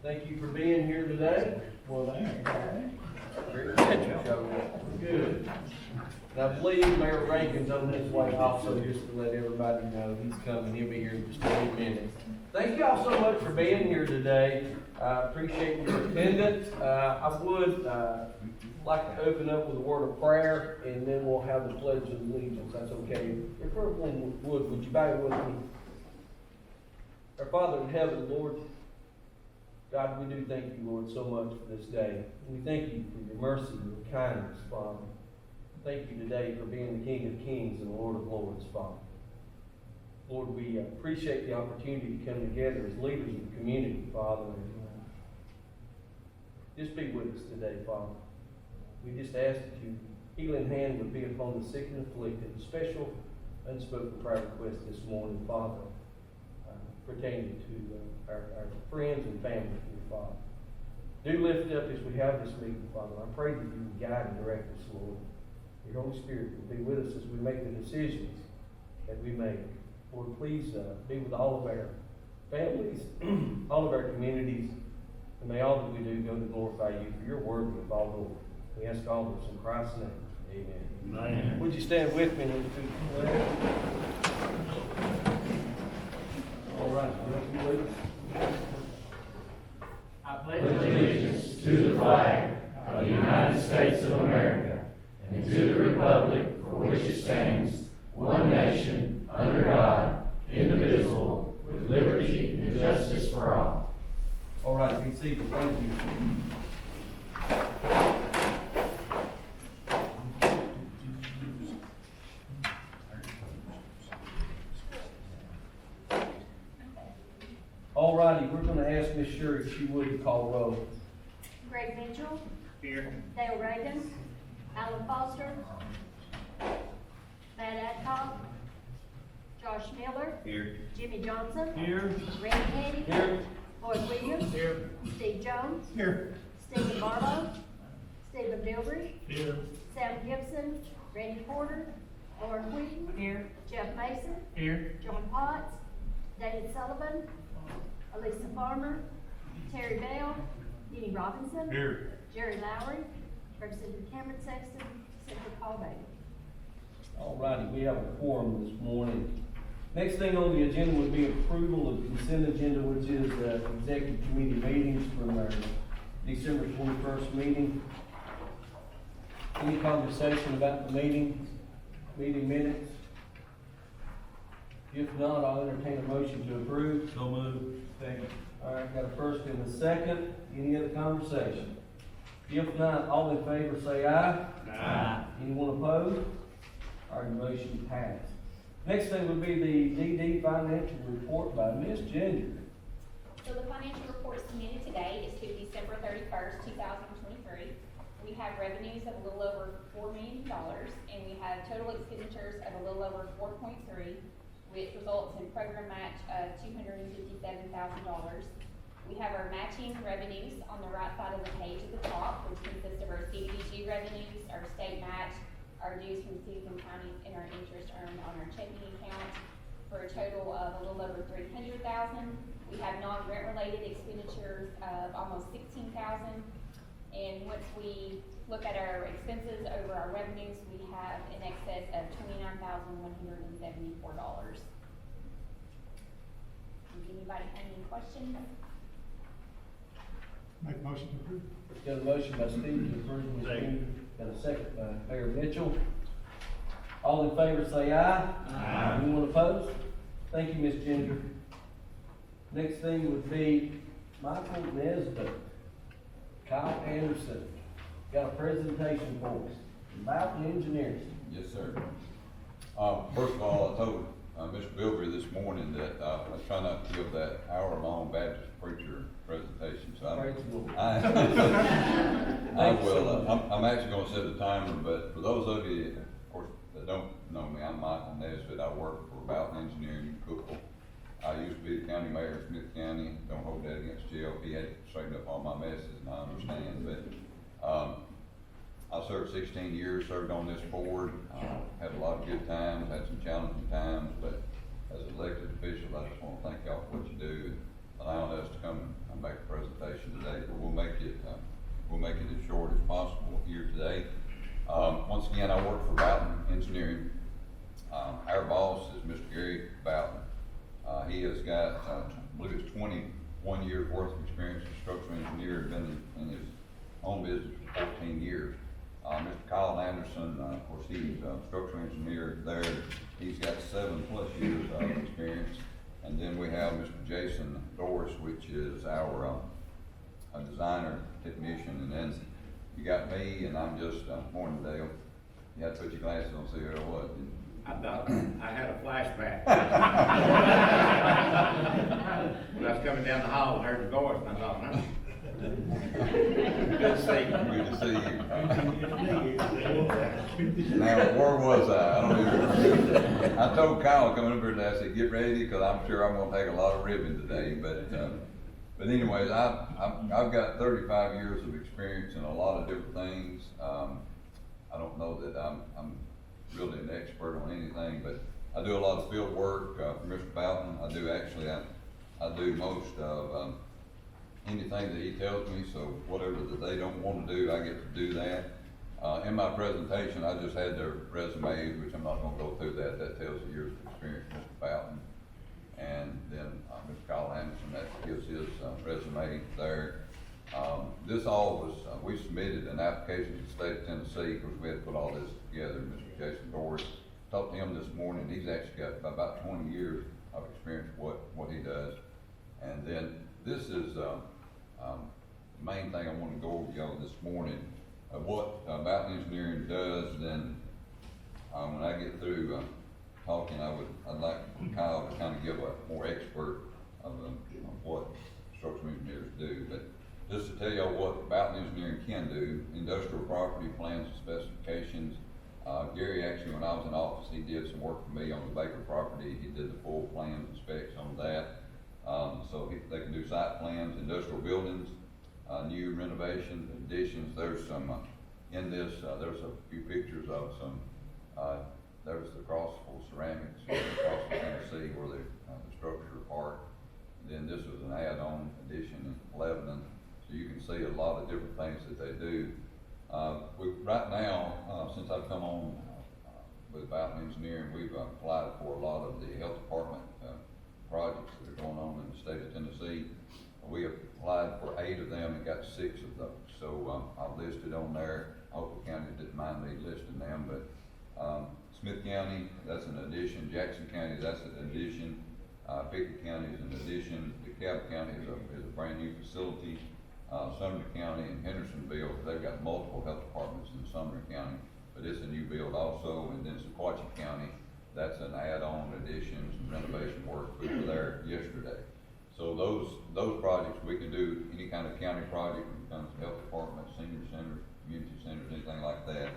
Thank you for being here today. Well, there. Very good, you showed up. Good. And I believe Mayor Reagan's on his way also, just to let everybody know he's coming. He'll be here in just a few minutes. Thank y'all so much for being here today. I appreciate your attendance. I would like to open up with a word of prayer, and then we'll have the pledge of allegiance. That's okay. If everyone would you bow with me? Our Father in heaven, Lord, God, we do thank you, Lord, so much for this day. We thank you for your mercy and your kindness, Father. Thank you today for being the King of Kings and the Lord of Lords, Father. Lord, we appreciate the opportunity to come together as leaders of the community, Father. And, just be with us today, Father. We just ask that your healing hand would be upon the sick and afflicted. A special unspoken prayer request this morning, Father, pertaining to our friends and family here, Father. Do lift up as we have this meeting, Father. I pray that you would guide and direct us, Lord. Your Holy Spirit will be with us as we make the decisions that we make. Lord, please be with all of our families, all of our communities, and may all that we do go to glorify you, for your word of all glory. We ask all this in Christ's name. Amen. Amen. Would you stand with me? All right, I pledge allegiance to the flag of the United States of America and to the republic for which it stands, one nation, under God, indivisible, with liberty and justice for all. All right, be seated. Thank you. All righty, we're going to ask Miss Sherry if she would call roll. Greg Mitchell, Here. Dale Reagan, Alan Foster, Matt Adcock, Josh Miller, Here. Jimmy Johnson, Here. Randy Henny, Here. Lloyd Williams, Here. Steve Jones, Here. Stephen Barlow, Stephen Bilbridge, Here. Sam Gibson, Randy Porter, Lauren Wheaton, Here. Jeff Mason, Here. John Potts, David Sullivan, Elisa Farmer, Terry Bell, Denny Robinson, Here. Jerry Lowry, Representative Cameron Sexton, Senator Paul Bailey. All righty, we have a quorum this morning. Next thing on the agenda would be approval of consent agenda, which is executive committee meetings from our December 21st meeting. Any conversation about the meeting minutes? If not, I'll entertain a motion to approve. So moved. Second. All right, got a first and a second. Any other conversation? If not, all in favor say aye. Aye. Anyone opposed? All right, motion passed. Next thing would be the DD financial report by Ms. Ginger. So the financial report submitted today is to December 31st, 2023. We have revenues of a little over $4 million, and we have total expenditures of a little over 4.3, which results in program match of $257,000. We have our matching revenues on the right side of the page at the top, which consists of our CDBG revenues, our state match, our dues from cities and counties, and our interest earned on our checking account, for a total of a little over $300,000. We have non-grant related expenditures of almost $16,000. And once we look at our expenses over our revenues, we have in excess of $29,174. Does anybody have any questions? Make motion to approve. Got a motion by Steve to approve, Ms. Ginger. Got a second by Mayor Mitchell. All in favor say aye. Aye. Anyone opposed? Thank you, Ms. Ginger. Next thing would be Michael Nesbitt, Kyle Anderson. Got a presentation for us about engineering. Yes, sir. First of all, I told Mr. Bilbridge this morning that I try not to give that hour-long Baptist preacher presentation, so Praise the Lord. I will. I'm actually going to set a timer, but for those of you, of course, that don't know me, I'm Michael Nesbitt. I work for Boughton Engineering in Cookville. I used to be the county mayor of Smith County. Don't hold that against Jill. He had to straighten up all my messes, and I understand. But I served 16 years, served on this board, had a lot of good times, had some challenging times, but as an elected official, I just want to thank y'all for what you do and allowing us to come to make a presentation today, but we'll make it as short as possible here today. Once again, I work for Boughton Engineering. Our boss is Mr. Gary Boughton. He has got, I believe it's 21 years worth of experience as a structural engineer, been in his own business for 14 years. Mr. Kyle Anderson, of course, he's a structural engineer there. He's got 7+ years of experience. And then we have Mr. Jason Doris, which is our a designer technician. And then you got me, and I'm just morning Dale. You had to put your glasses on, see who it was. I thought, I had a flashback. When I was coming down the hall, I heard the voice, and I thought, no. Good to see you. Good to see you. Now, where was I? I don't even remember. I told Kyle coming up here today, I said, get ready, because I'm sure I'm gonna take a lot of ribbon today, but anyways, I've got 35 years of experience in a lot of different things. I don't know that I'm really an expert on anything, but I do a lot of field work for Mr. Boughton. I do most of anything that he tells me, so whatever that they don't want to do, I get to do that. In my presentation, I just had their resumes, which I'm not going to go through that. That tells the years of experience of Mr. Boughton. And then Mr. Kyle Anderson, that gives his resume there. This all was, we submitted an application to the state of Tennessee, because we had to put all this together. Mr. Jason Doris, talked to him this morning. He's actually got about 20 years of experience what he does. And then this is the main thing I want to go over y'all this morning. What Boughton Engineering does, then when I get through talking, I'd like Kyle to kind of give a more expert of what structural engineers do. But just to tell y'all what Boughton Engineering can do, industrial property plans and specifications. Gary, actually, when I was in office, he did some work for me on the Baker property. He did the full plans and specs on that. So they can do site plans, industrial buildings, new renovations, additions. There's some, in this, there's a few pictures of some, there's the Crossville ceramics across Tennessee where the structure part. Then this was an add-on addition in Lebanon. So you can see a lot of different things that they do. Right now, since I've come on with Boughton Engineering, we've applied for a lot of the health department projects that are going on in the state of Tennessee. We applied for 8 of them and got 6 of those. So I've listed on there. Oakland County didn't mind me listing them, but Smith County, that's an addition. Jackson County, that's an addition. Pickett County is an addition. DeKalb County is a brand new facility. Sumner County and Hendersonville, they've got multiple health departments in Sumner County, but it's a new build also. And then Sequatchie County, that's an add-on additions and renovation work. We were there yesterday. So those projects, we can do any kind of county project when it comes to health department, senior centers, community centers, anything like that.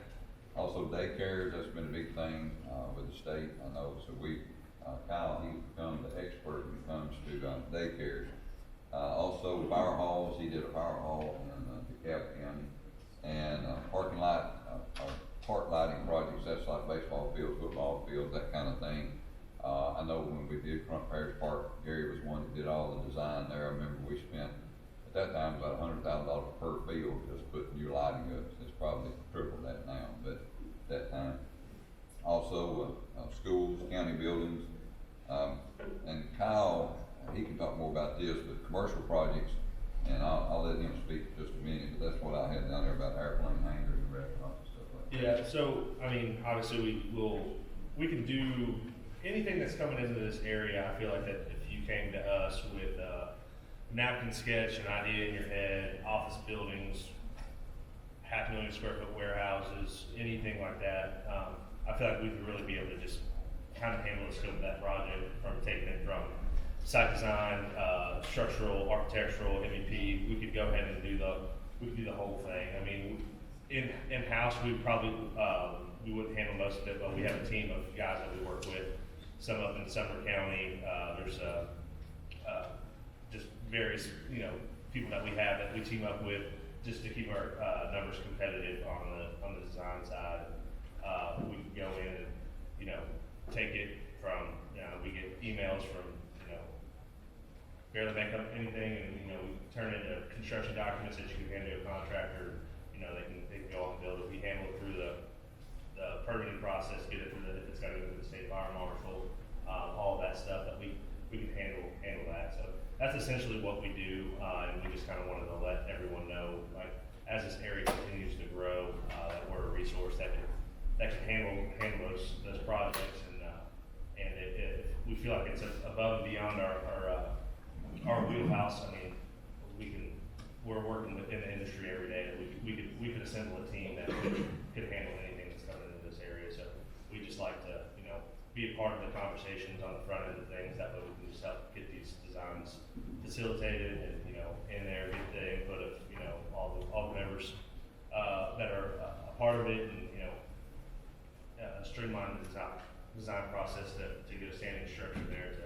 Also daycares, that's been a big thing with the state, I know. So Kyle, he's become the expert when it comes to daycares. Also fire halls, he did a fire hall in DeKalb County. And parking lot, park lighting projects, that's like baseball fields, football fields, that kind of thing. I know when we did Front Parish Park, Gary was one that did all the design there. I remember we spent, at that time, about $100,000 per field just putting new lighting up. It's probably triple that now, but at that time. Also, schools, county buildings, and Kyle, he can talk more about this, but commercial projects, and I'll let him speak for just a minute, but that's what I had down there about airplane hangars and restaurants and stuff like that. Yeah, so, I mean, obviously we can do anything that's coming into this area. I feel like that if you came to us with a napkin sketch, an idea in your head, office buildings, 500,000 square foot warehouses, anything like that, I feel like we would really be able to just kind of handle the scope of that project from taking it from site design, structural, architectural, MEP. We could go ahead and do the whole thing. I mean, in-house, we probably, we wouldn't handle most of it, but we have a team of guys that we work with. Some up in Sumner County, there's just various, people that we have that we team up with just to keep our numbers competitive on the design side. We can go in and, take it from, we get emails from, barely make up anything, and, we turn into construction documents that you can hand to a contractor. You know, they can go on and build it. We handle it through the permitting process, get it through if it's gotta go through the state fire marshal, all of that stuff that we can handle that. So that's essentially what we do, and we just kinda wanted to let everyone know, like, as this area continues to grow, that we're a resource that can handle those projects, and if we feel like it's above and beyond our wheelhouse, I mean, we're working within the industry every day, that we could assemble a team that could handle anything that's coming into this area. So we just like to, you know, be a part of the conversations on the front end of things, that way we can just help get these designs facilitated and, you know, in there, get the input of, you know, all the members, that are a part of it, and, you know, streamline the design process to get a standing structure there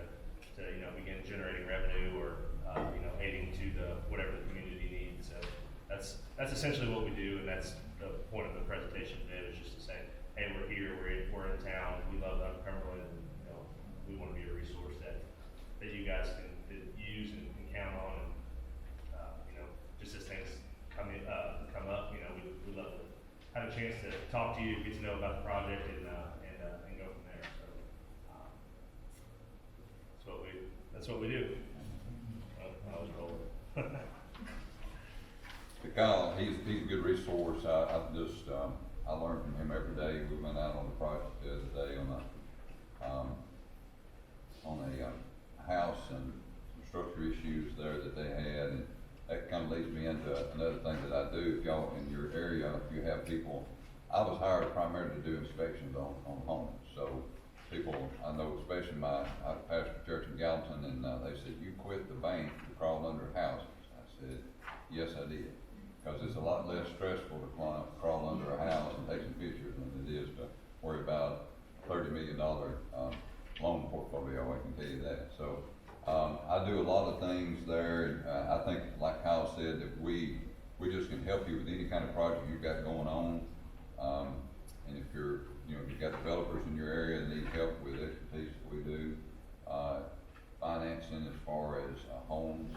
to, you know, begin generating revenue or, you know, aiding to whatever the community needs. So that's essentially what we do, and that's the point of the presentation today, is just to say, hey, we're here, we're in town, we love Cumberland, and, you know, we wanna be a resource that you guys can use and count on, and, you know, just as things come up, you know, we love to have a chance to talk to you, get to know about the project, and go from there. So, that's what we do. I was rolling. Kyle, he's a good resource. I learn from him every day. We went out on a project the other day on a house and some structure issues there that they had, and that kind of leads me into another thing that I do. If y'all in your area, if you have people, I was hired primarily to do inspections on homes. So people, I know, especially I pastor a church in Gallatin, and they said, "You quit the bank to crawl under houses." I said, "Yes, I did." Because it's a lot less stressful to crawl under a house and take some pictures than it is to worry about a $30 million loan portfolio, I can tell you that. So I do a lot of things there, and I think, like Kyle said, that we just can help you with any kind of project you've got going on. And if you've got developers in your area that need help with expertise that we do, financing as far as homes.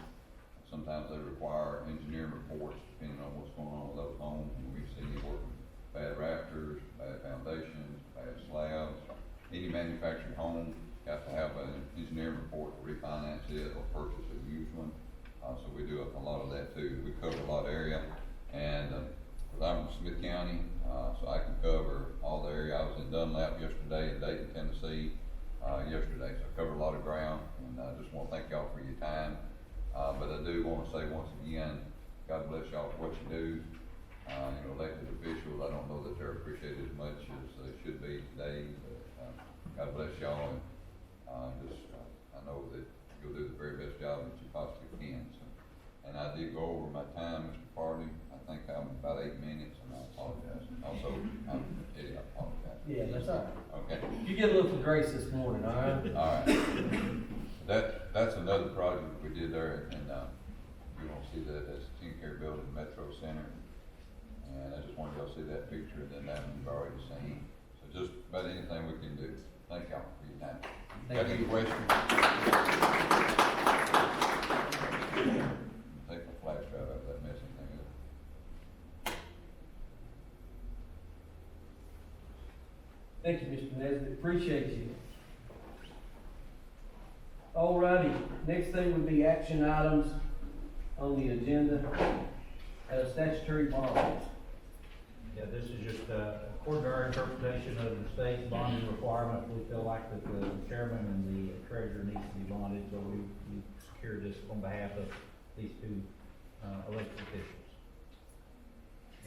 Sometimes they require engineering reports depending on what's going on with those homes. And we've seen you work with bad rafters, bad foundations, bad slabs. Any manufactured home has to have an engineering report to refinance it or purchase a used one. So we do a lot of that too. We cover a lot of area, and I'm from Smith County, so I can cover all the area. I was in Dunlap yesterday in Dayton, Tennessee, yesterday, so I covered a lot of ground, and I just want to thank y'all for your time. But I do want to say once again, God bless y'all for what you do. Elected officials, I don't know that they're appreciated as much as they should be today, but God bless y'all, and I know that you'll do the very best job that you possibly can. So, and I did go over my time, Mr. Farley. I think I'm about 8 minutes, and I apologize. Also, Eddie, I apologize. Yeah, that's all right. Okay. You get a little grace this morning, all right? All right. That's another project we did there, and you won't see that as Teen Care Building Metro Center. And I just wanted y'all to see that picture, and then that one you've already seen. So just about anything we can do. Thank y'all for your time. Got any questions? Take a flash drive out of that mess thing up. Thank you, Mr. Nesbitt, appreciate you. Alrighty, next thing would be action items on the agenda, statutory bonds. Yeah, this is just, according to our interpretation of the state's bonding requirement, we feel like that the chairman and the treasurer needs to be bonded, so we secured this on behalf of these two, elected officials.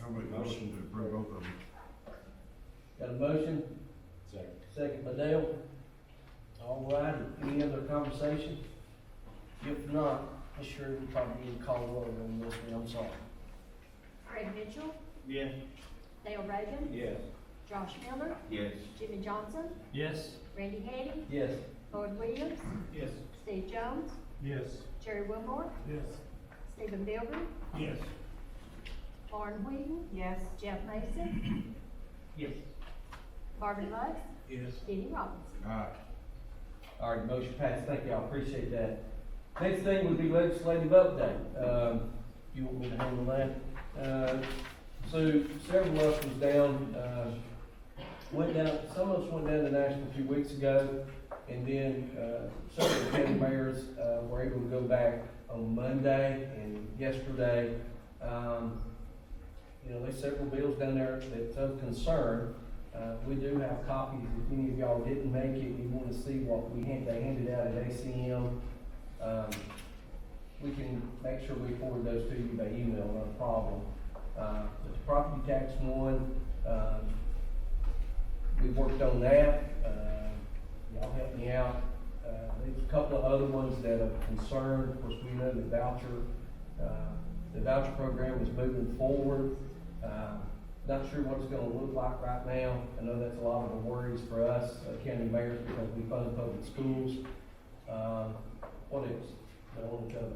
I'll make a motion to approve both of them. Got a motion? Second by Dale. All right, any other conversation? If not, I'm sure we probably need to call roll on this one, I'm sorry. Craig Mitchell, Yes. Dale Reagan, Yes. Josh Miller, Yes. Jimmy Johnson, Yes. Randy Haney, Yes. Lloyd Williams, Yes. Steve Jones, Yes. Jerry Wilmore, Yes. Stephen Bilbrey, Yes. Lauren Whedon, yes, Jeff Mason, Yes. Marvin Lux, Yes. Kenny Robinson. Aye. All right, motion passed, thank y'all, appreciate that. Next thing would be legislative update. You want me to handle that? So several of us was down, some of us went down to Nashville a few weeks ago, and then, several county mayors, were able to go back on Monday and yesterday. There's several bills down there that's of concern. We do have copies, if any of y'all didn't make it, you wanna see what they handed out at ACM. We can make sure we forward those to you by email, not a problem. But the property tax one, we worked on that, y'all helped me out. There's a couple of other ones that are concerned, of course, we know the voucher program is moving forward. Not sure what it's gonna look like right now. I know that's a lot of the worries for us, county mayors, because we fund public schools. What else? I want to cover.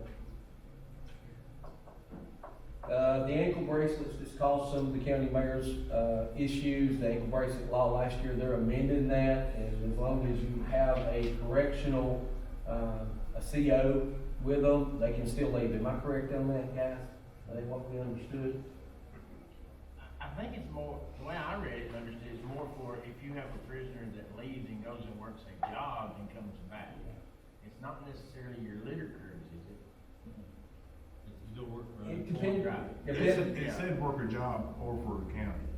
The ankle bracelets just caused some of the county mayors, issues. The ankle bracelet law last year, they're amending that, and as long as you have a correctional, a CO with them, they can still leave. Am I correct on that, guys? I think what we understood. I think it's more, the way I read it and understood, it's more for if you have a prisoner that leaves and goes and works a job and comes back. It's not necessarily your litter crews, is it? You go work for It depends. It said work a job or for the county.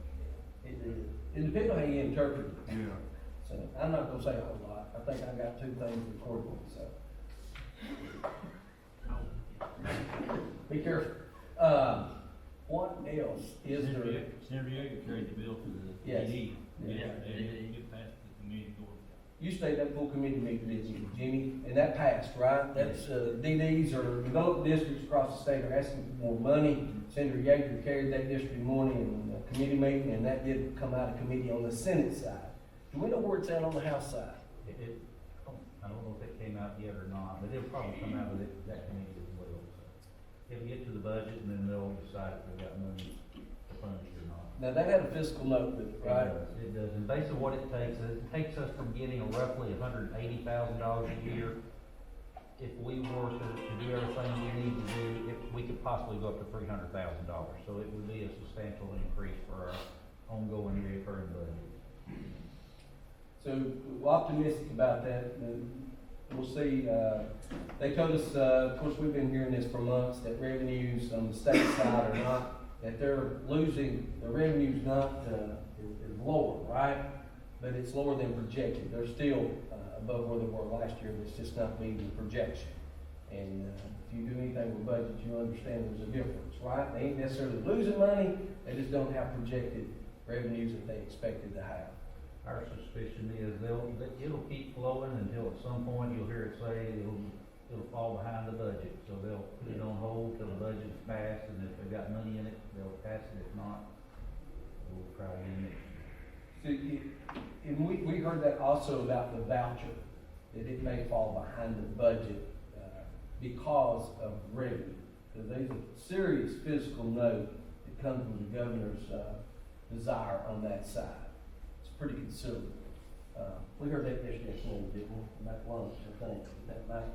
It depends on how you interpret it. Yeah. So I'm not gonna say a whole lot. I think I got two things recorded, so. Be careful. What else is there? Senator Yeager carried the bill to the Yes. PD. Yeah. They didn't get past the committee board. You stayed at full committee meeting, didn't you, Jimmy? And that passed, right? That's, DDs or developed districts across the state are asking for more money. Senator Yeager carried that district morning in the committee meeting, and that did come out of committee on the Senate side. Do we know where it's at on the House side? I don't know if it came out yet or not, but it'll probably come out of that committee as well. So it'll get to the budget and then they'll decide if they've got money to fund it or not. Now, that had a fiscal note with it, right? It does, and basically what it takes us from getting roughly $180,000 a year. If we were to do everything we need to do, we could possibly go up to $300,000. So it would be a substantial increase for our ongoing recurring budget. So we're optimistic about that, and we'll see. They told us, of course, we've been hearing this for months, that revenues on the state side are not, that they're losing, the revenue's not, is lower, right? But it's lower than projected. They're still above where they were last year, but it's just not meeting the projection. And if you do anything with budgets, you understand there's a difference, right? They ain't necessarily losing money, they just don't have projected revenues that they expected to have. Our suspicion is it'll keep flowing until at some point you'll hear it say it'll fall behind the budget. So they'll put it on hold till the budget's passed, and if they've got money in it, they'll pass it. If not, we'll try again next year. So, and we heard that also about the voucher, that it may fall behind the budget because of revenue. Because there's a serious fiscal note that comes from the governor's desire on that side. It's pretty considerable. We heard that yesterday, didn't we? About lunch, I think. That might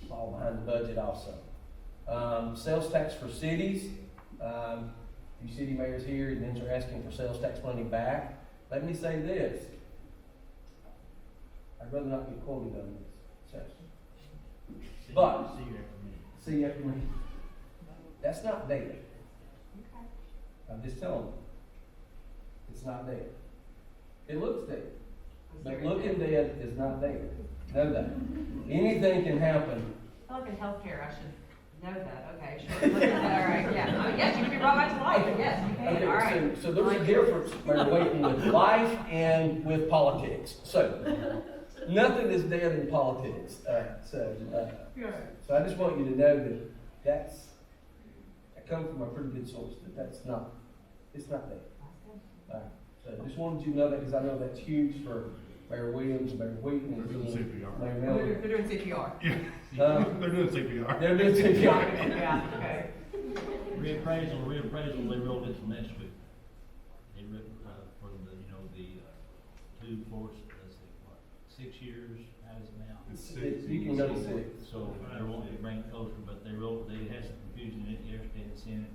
fall behind the budget also. Sales tax for cities. You city mayors here, and then they're asking for sales tax money back. Let me say this. I'd rather not get quoted on this session. But, see after me. That's not there. I'm just telling you. It's not there. It looks there. But looking dead is not there. Know that. Anything can happen. I feel like in healthcare, I should know that, okay, sure. Look at that, all right, yeah. I mean, yes, you can be brought back to life, but yes, you can, all right. Okay, so there's a difference between with life and with politics. So, nothing is dead in politics. So I just want you to know that I come from a pretty good source, that's not, it's not there. So I just wanted you to know that, because I know that's huge for Mayor Williams, Mayor Wheaton, and They're doing CPR. Mayor They're Miller. doing CPR. They're doing CPR. They're doing CPR. Yeah, okay. Reappraisal, they rolled into next week. They wrote, for the, the, 2, 4, let's see, what, 6 years, how is it now? It's six. You can go to 6. So they're wanting to bring it closer, but they had some confusion in it yesterday in the Senate,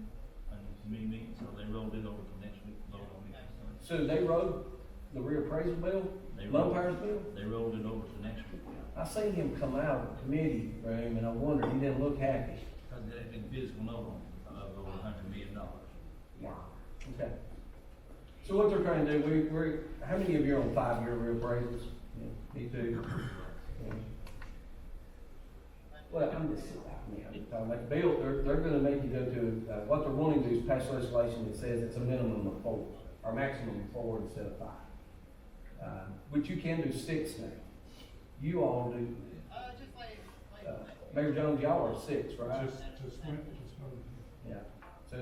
the committee meeting, so they rolled it over to next week, to vote on it. So they wrote the reappraisal bill, They rolled- umpire's bill? They rolled it over to next week, I seen him come out of the committee room and I wondered, he didn't look happy. because they had been physical note on, of over $100 million. Okay. So what they're trying to do, we're, how many of you are on 5-year reappraisals? Yeah, me too. Yeah. Well, I'm just, I'm talking about the bill, they're gonna make you go to, what they're wanting to do is pass legislation that says it's a minimum of 4, or maximum of 4 instead of 5. Which you can do 6 now. You all do, Mayor Jones, y'all are 6, right? Just went. Yeah, so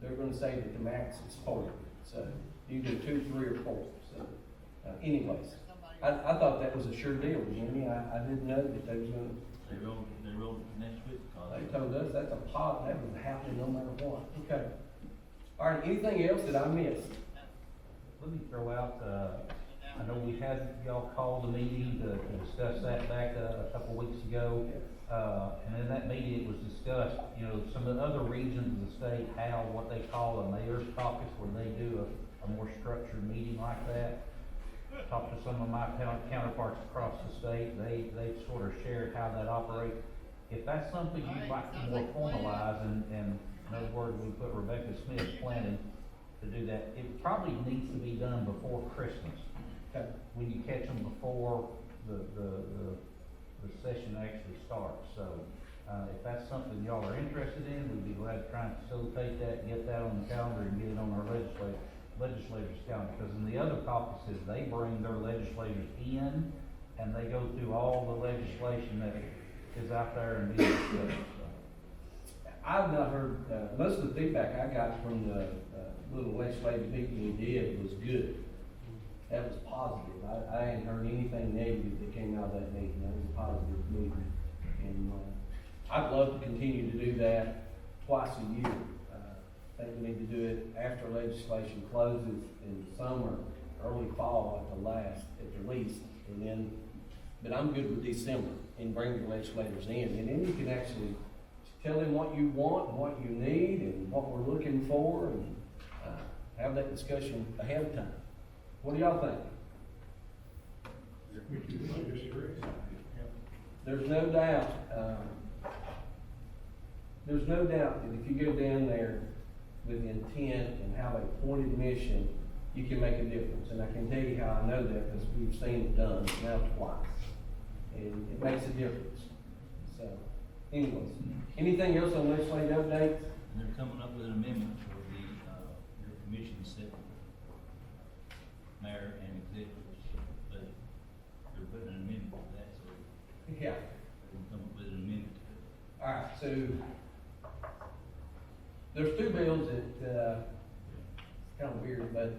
they're gonna say that the max is 4, so you do 2, 3, or 4, so, anyways. I thought that was a sure deal, Jimmy, I didn't know that they was gonna, They rolled it to next week, because. they told us that's a pot, that was happening no matter what, okay. All right, anything else that I missed? Let me throw out, I know we had y'all call the meeting to discuss that back a couple weeks ago. And in that meeting, it was discussed, you know, some of the other regions of the state have what they call a mayor's caucus, where they do a more structured meeting like that. Talked to some of my counterparts across the state, they've sort of shared how that operates. If that's something you'd like to more formalize, and in other words, we put Rebecca Smith planning to do that, it probably needs to be done before Christmas. Okay. When you catch them before the session actually starts, so, if that's something y'all are interested in, we'd be glad to try and facilitate that, get that on the calendar and get it on our legislators' calendar, because in the other caucuses, they bring their legislators in, and they go through all the legislation that is out there and being discussed, so. I've not heard, most of the feedback I got from the, little legislative meeting we did was good. That was positive. I hadn't heard anything negative that came out of that meeting. That was a positive meeting. And, I'd love to continue to do that twice a year. I think we need to do it after legislation closes in summer, early fall at the last, at the least. And then, but I'm good with December and bring the legislators in. And then you can actually tell them what you want and what you need and what we're looking for, and, have that discussion ahead of time. What do y'all think? There's no doubt, that if you go down there with intent and have a pointed mission, you can make a difference. And I can tell you how I know that, because we've seen it done now twice. And it makes a difference. So, anyways, anything else on legislative updates? And they're coming up with an amendment for your commission set mayor and executives, but they're putting an amendment to that, so Yeah. they're gonna come up with an amendment to it. All right, so there's 2 bills that, it's kind of weird, but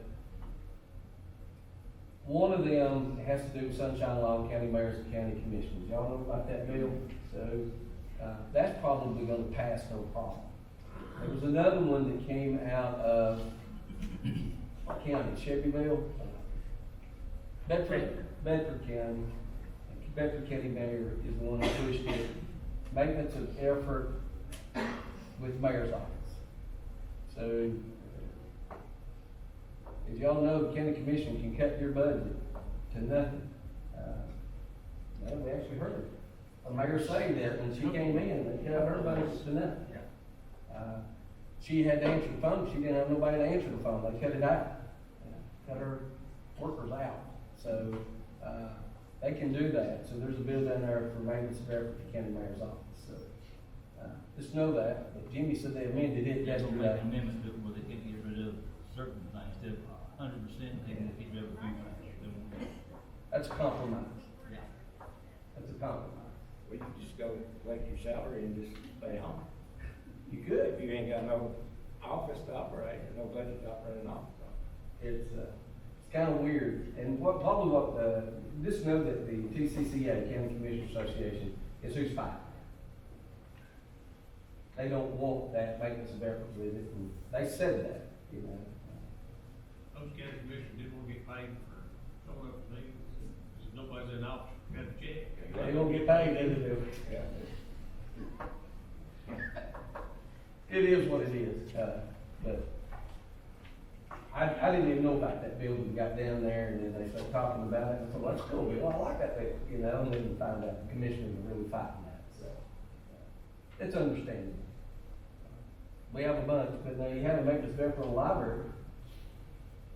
one of them has to do with sunshine law and county mayors and county commissioners. Y'all know about that bill? So, that's probably gonna pass no problem. There was another one that came out of, what county, Shelbyville? Bedford County. Bedford County Mayor is the one that pushed it. Maintenance of effort with mayor's office. So, as y'all know, the county commission can cut your budget to nothing. Well, we actually heard a mayor say that when she came in, they cut her budget to nothing. She had to answer the phone, she didn't have nobody to answer the phone, they cut it out. Cut her workers out. So, they can do that. So there's a bill down there for maintenance of effort at the county mayor's office, so, just know that. But Jimmy said they amended it They're gonna make yesterday. an amendment to it where they can get rid of certain things, instead of 100%, they can get rid of a few things. That's a compromise. Yeah. That's a compromise. We could just go collect your salary and just stay home. You could. If you ain't got no office to operate, no budget to operate an office. It's kind of weird, and just know that the TCCA, County Commissioners Association, is who's fighting. They don't want that maintenance of effort with it, and they said that, you know. Those county commissioners didn't want to get paid for showing up to meetings. nobody's in office, got a check. They gonna get paid, they do. It is what it is, but I didn't even know about that building, got down there, and then they started talking about it, and I said, well, that's cool, Bill, I like that building, you know, and then find out the commissioners are really fighting that, so. It's understandable. We have a bunch, but now you had to make this better for the library,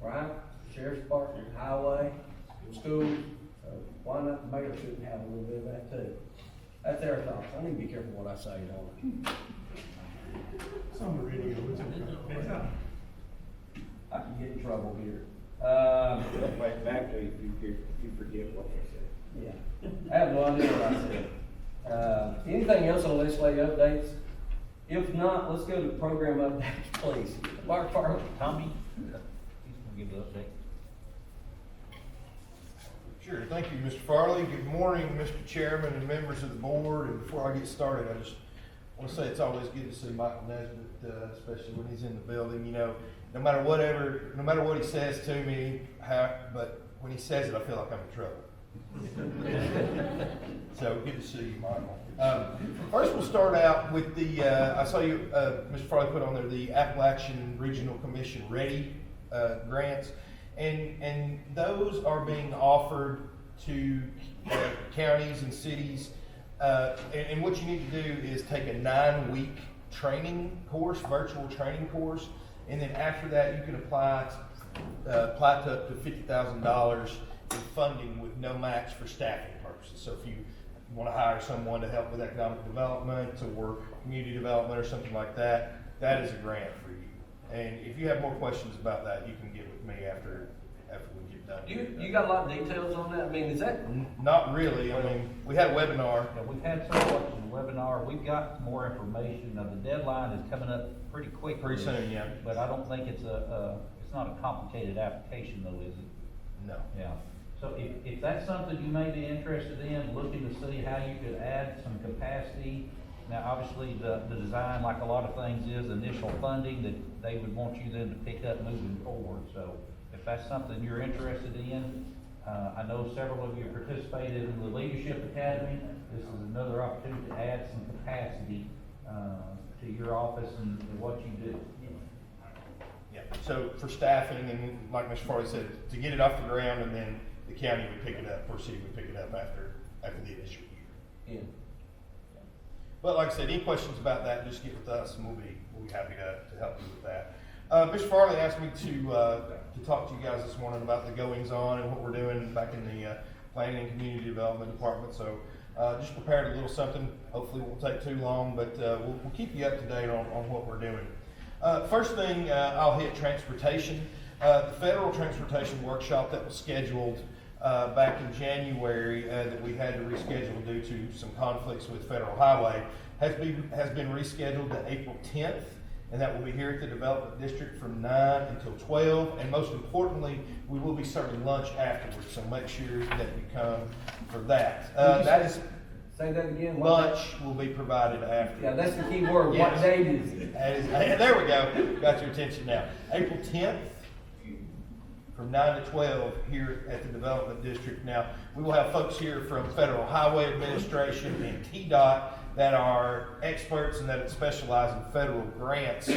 right? Sheriff's Department, highway, schools, so why not the mayor shouldn't have a little bit of that too? That's their thoughts, I need to be careful what I say, don't It's on the radio, it's okay. I can get in trouble here. Right back to you, you forget what they said. Yeah, I have no idea what I said. Anything else on legislative updates? If not, let's go to program updates, please. Mark Farley. Tommy, he's gonna give the update. Sure, thank you, Mr. Farley. Good morning, Mr. Chairman and members of the board. And before I get started, I just want to say it's always good to see Michael Nesbitt, especially when he's in the building. You know, no matter what he says to me, but when he says it, I feel like I'm in trouble. So good to see you, Michael. First, we'll start out with the, I saw you, Mr. Farley put on there the Appalachian Regional Commission Ready grants. And those are being offered to counties and cities. And what you need to do is take a 9-week training course, virtual training course. And then after that, you can apply to up to $50,000 in funding with no match for staffing purposes. So if you want to hire someone to help with economic development or community development or something like that, that is a grant for you. And if you have more questions about that, you can get with me after we get done. You got a lot of details on that? I mean, is that? Not really. I mean, we had a webinar. Yeah, we've had some questions in the webinar. We've got more information. Now, the deadline is coming up pretty quickly. Pretty soon, yeah. But I don't think it's it's not a complicated application though, is it? No. Yeah. So if that's something you may be interested in, looking to see how you could add some capacity. Now, obviously, the design, like a lot of things, is initial funding that they would want you then to pick up moving forward. So if that's something you're interested in, I know several of you participated in the Leadership Academy. This is another opportunity to add some capacity to your office and what you do. Yeah. So for staffing, and like Mr. Farley said, to get it off the ground, and then the county would pick it up, or city would pick it up after the initial year. Yeah. But like I said, any questions about that, just get with us, and we'll be happy to help you with that. Mr. Farley asked me to talk to you guys this morning about the goings on and what we're doing back in the Planning and Community Development Department. So just prepared a little something. Hopefully it won't take too long, but we'll keep you up to date on what we're doing. First thing, I'll hit transportation. The federal transportation workshop that was scheduled back in January that we had to reschedule due to some conflicts with Federal Highway has been rescheduled to April 10th, and that will be here at the Development District from 9 until 12. And most importantly, we will be serving lunch afterwards, so make sure that you come for that. Say that again. Lunch will be provided after. Yeah, that's the key word. Yes. What date is it? There we go. Got your attention now. April 10th. From 9 to 12 here at the Development District. Now, we will have folks here from Federal Highway Administration and TDOT that are experts and that specialize in federal grants.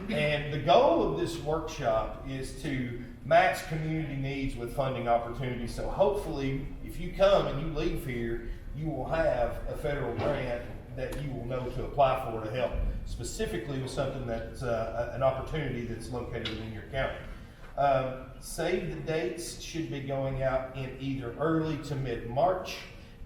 And the goal of this workshop is to match community needs with funding opportunities. So hopefully, if you come and you leave here, you will have a federal grant that you will know to apply for to help specifically with something that's an opportunity that's located within your county. Save the dates should be going out in either early to mid-March,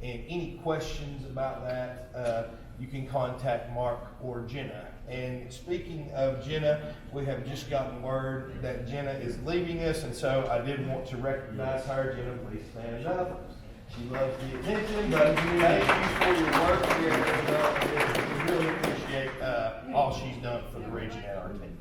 and any questions about that, you can contact Mark or Jenna. And speaking of Jenna, we have just gotten word that Jenna is leaving us, and so I did want to recognize her. Jenna, please stand up. She loves the attention, but thank you for your work here at the Development. We really appreciate all she's done for the region and our team.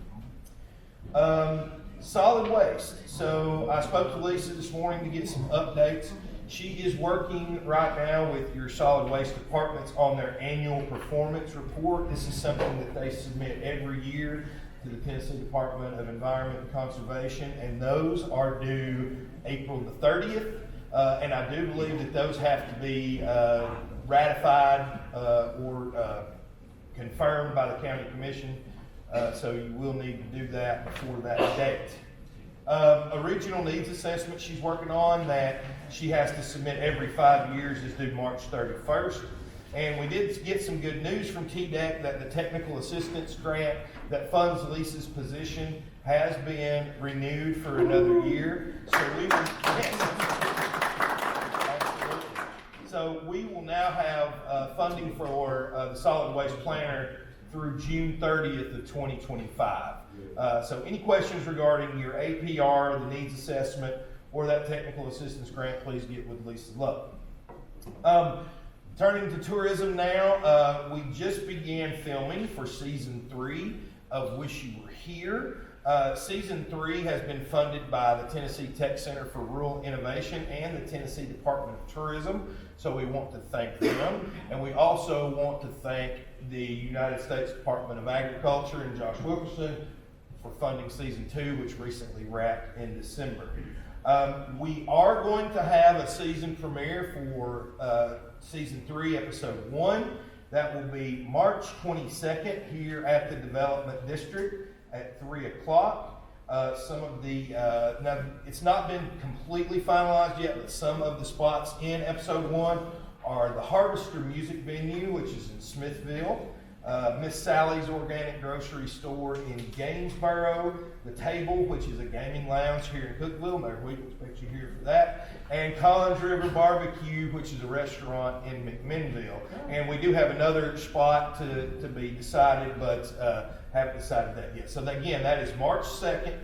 Solid waste. So I spoke to Lisa this morning to get some updates. She is working right now with your solid waste departments on their annual performance report. This is something that they submit every year to the Tennessee Department of Environment and Conservation, and those are due April the 30th. And I do believe that those have to be ratified or confirmed by the county commission. So you will need to do that before that date. A regional needs assessment she's working on that she has to submit every 5 years is due March 31st. And we did get some good news from TDEC that the technical assistance grant that funds Lisa's position has been renewed for another year. So we will now have funding for the solid waste planner through June 30th of 2025. So any questions regarding your APR, the needs assessment, or that technical assistance grant, please get with Lisa Love. Turning to tourism now, we just began filming for season 3 of Wish You Were Here. Season 3 has been funded by the Tennessee Tech Center for Rural Innovation and the Tennessee Department of Tourism, so we want to thank them. And we also want to thank the United States Department of Agriculture and Josh Wilkerson for funding season 2, which recently wrapped in December. We are going to have a season premiere for season 3, episode 1. That will be March 22nd here at the Development District at 3 o'clock. Some of the, now it's not been completely finalized yet, but some of the spots in episode 1 are the Harvester Music Venue, which is in Smithville, Miss Sally's Organic Grocery Store in Gainesboro, The Table, which is a gaming lounge here in Cookville. Maybe we expect you here for that. And Collins River Barbecue, which is a restaurant in McMinnville. And we do have another spot to be decided, but haven't decided that yet. So again, that is March 2nd,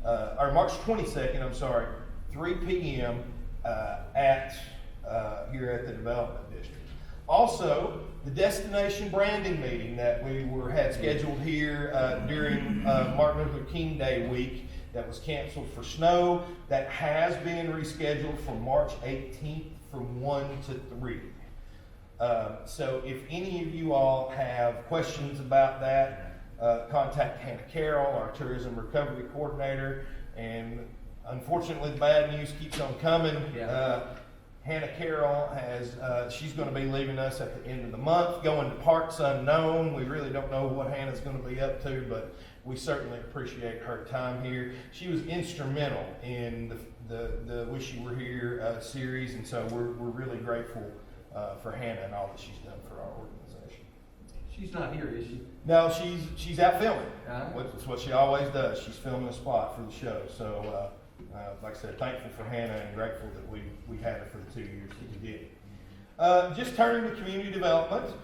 or March 22nd, I'm sorry, 3 p.m. Here at the Development District. Also, the destination branding meeting that we had scheduled here during Martin Luther King Day week that was canceled for snow, that has been rescheduled for March 18th from 1 to 3. So if any of you all have questions about that, contact Hannah Carroll, our tourism recovery coordinator. And unfortunately, the bad news keeps on coming. Hannah Carroll she's going to be leaving us at the end of the month, going to parts unknown. We really don't know what Hannah's going to be up to, but we certainly appreciate her time here. She was instrumental in the Wish You Were Here series, and so we're really grateful for Hannah and all that she's done for our organization. She's not here, is she? No, she's out filming. That's what she always does. She's filming a spot for the show. So, like I said, thankful for Hannah and grateful that we had her for the 2 years that we did. Just turning to community development,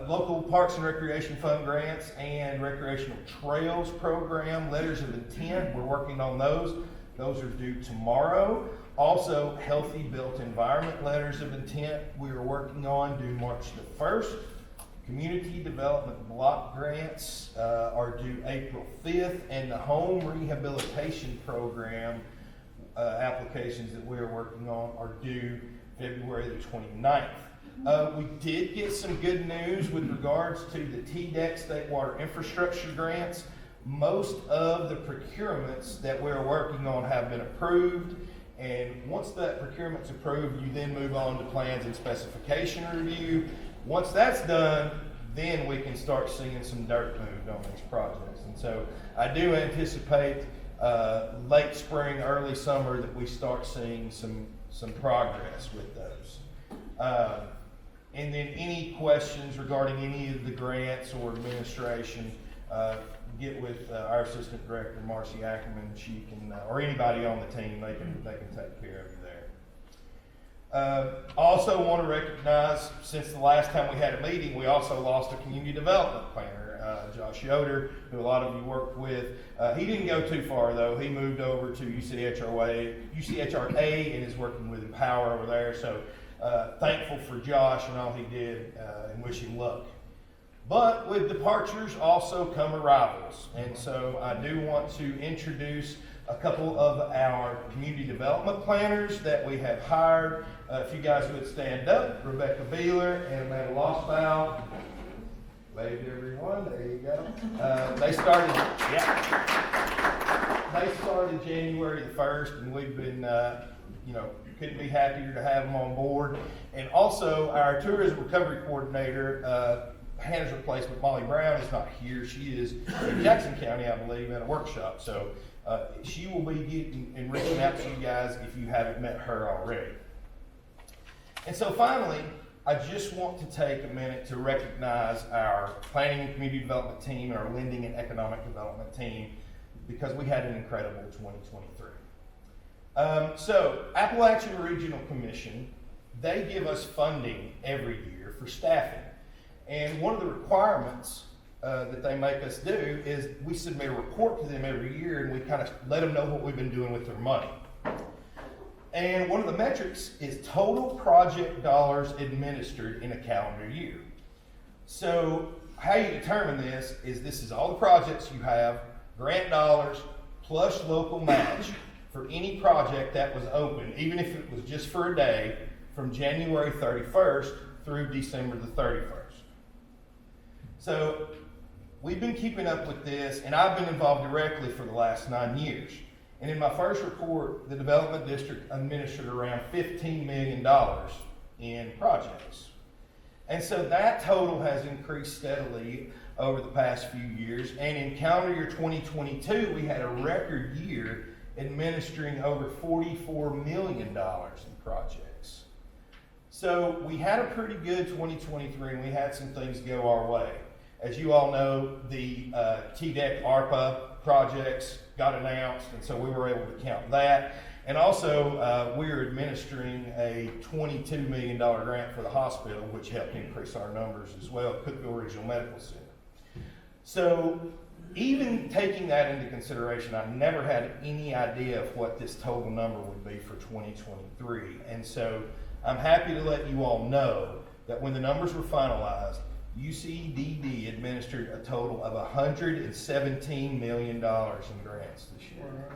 local Parks and Recreation Fund grants and Recreational Trails Program letters of intent. We're working on those. Those are due tomorrow. Also, Healthy Built Environment letters of intent we are working on due March the 1st. Community Development Block Grants are due April 5th, and the Home Rehabilitation Program applications that we're working on are due February the 29th. We did get some good news with regards to the TDEC State Water Infrastructure Grants. Most of the procurements that we're working on have been approved, and once that procurement's approved, you then move on to plans and specification review. Once that's done, then we can start seeing some dirt moved on these projects. And so I do anticipate late spring, early summer that we start seeing some progress with those. And then any questions regarding any of the grants or administration, get with our Assistant Director, Marcy Ackerman. She can, or anybody on the team, they can take care of you there. Also want to recognize, since the last time we had a meeting, we also lost a community development planner, Josh Yoder, who a lot of you worked with. He didn't go too far though. He moved over to UCHRA and is working with Empower over there. So thankful for Josh and all he did, and wish him luck. But with departures also come arrivals. And so I do want to introduce a couple of our community development planners that we have hired. If you guys would stand up, Rebecca Beeler and Amanda Lostbow. Wave to everyone, there you go. They started, they started January the 1st, and we've been, couldn't be happier to have them on board. And also, our tourism recovery coordinator, Hannah's replacement, Molly Brown, is not here. She is in Jackson County, I believe, at a workshop. So she will be getting and reaching out to you guys if you haven't met her already. And so finally, I just want to take a minute to recognize our planning and community development team and our lending and economic development team, because we had an incredible 2023. So Appalachian Regional Commission, they give us funding every year for staffing. And one of the requirements that they make us do is we submit a report to them every year, and we kind of let them know what we've been doing with their money. And one of the metrics is total project dollars administered in a calendar year. So how you determine this is all the projects you have, grant dollars, plus local match for any project that was open, even if it was just for a day, from January 31st through December the 31st. So we've been keeping up with this, and I've been involved directly for the last 9 years. And in my first report, the development district administered around $15 million in projects. And so that total has increased steadily over the past few years. And in calendar year 2022, we had a record year administering over $44 million in projects. So we had a pretty good 2023, and we had some things go our way. As you all know, the TDEC ARPA projects got announced, and so we were able to count that. And also, we're administering a $22 million grant for the hospital, which helped increase our numbers as well, Cookeville Regional Medical Center. So even taking that into consideration, I never had any idea of what this total number would be for 2023. And so I'm happy to let you all know that when the numbers were finalized, UCDD administered a total of $117 million in grants this year.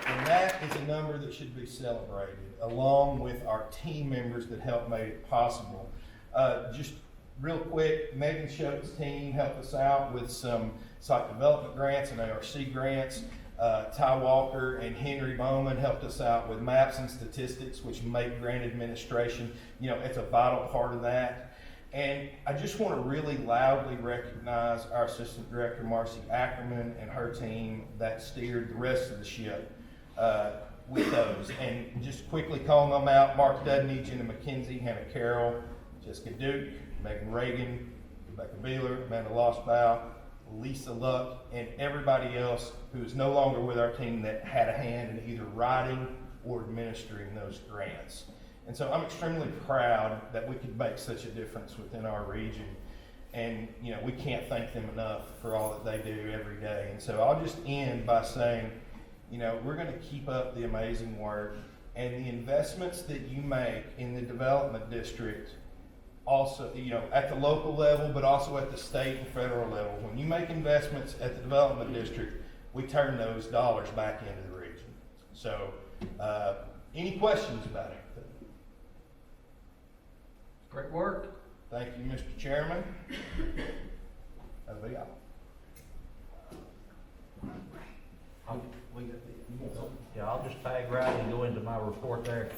And that is a number that should be celebrated, along with our team members that helped make it possible. Just real quick, Megan Shope's team helped us out with some site development grants and ARC grants. Ty Walker and Henry Bowman helped us out with maps and statistics, which make grant administration, it's a vital part of that. And I just want to really loudly recognize our Assistant Director, Marcy Ackerman, and her team that steered the rest of the ship with those. And just quickly calling them out: Mark Dudney, Jenna McKenzie, Hannah Carroll, Jessica Duke, Megan Reagan, Rebecca Beeler, Amanda Lostbow, Lisa Luck, and everybody else who is no longer with our team that had a hand in either writing or administering those grants. And so I'm extremely proud that we could make such a difference within our region. And, we can't thank them enough for all that they do every day. And so I'll just end by saying, we're going to keep up the amazing work, and the investments that you make in the development district also, at the local level, but also at the state and federal level. When you make investments at the development district, we turn those dollars back into the region. So, any questions about it? Great work. Thank you, Mr. Chairman. That'll be all. I'll just tag right and go into my report there.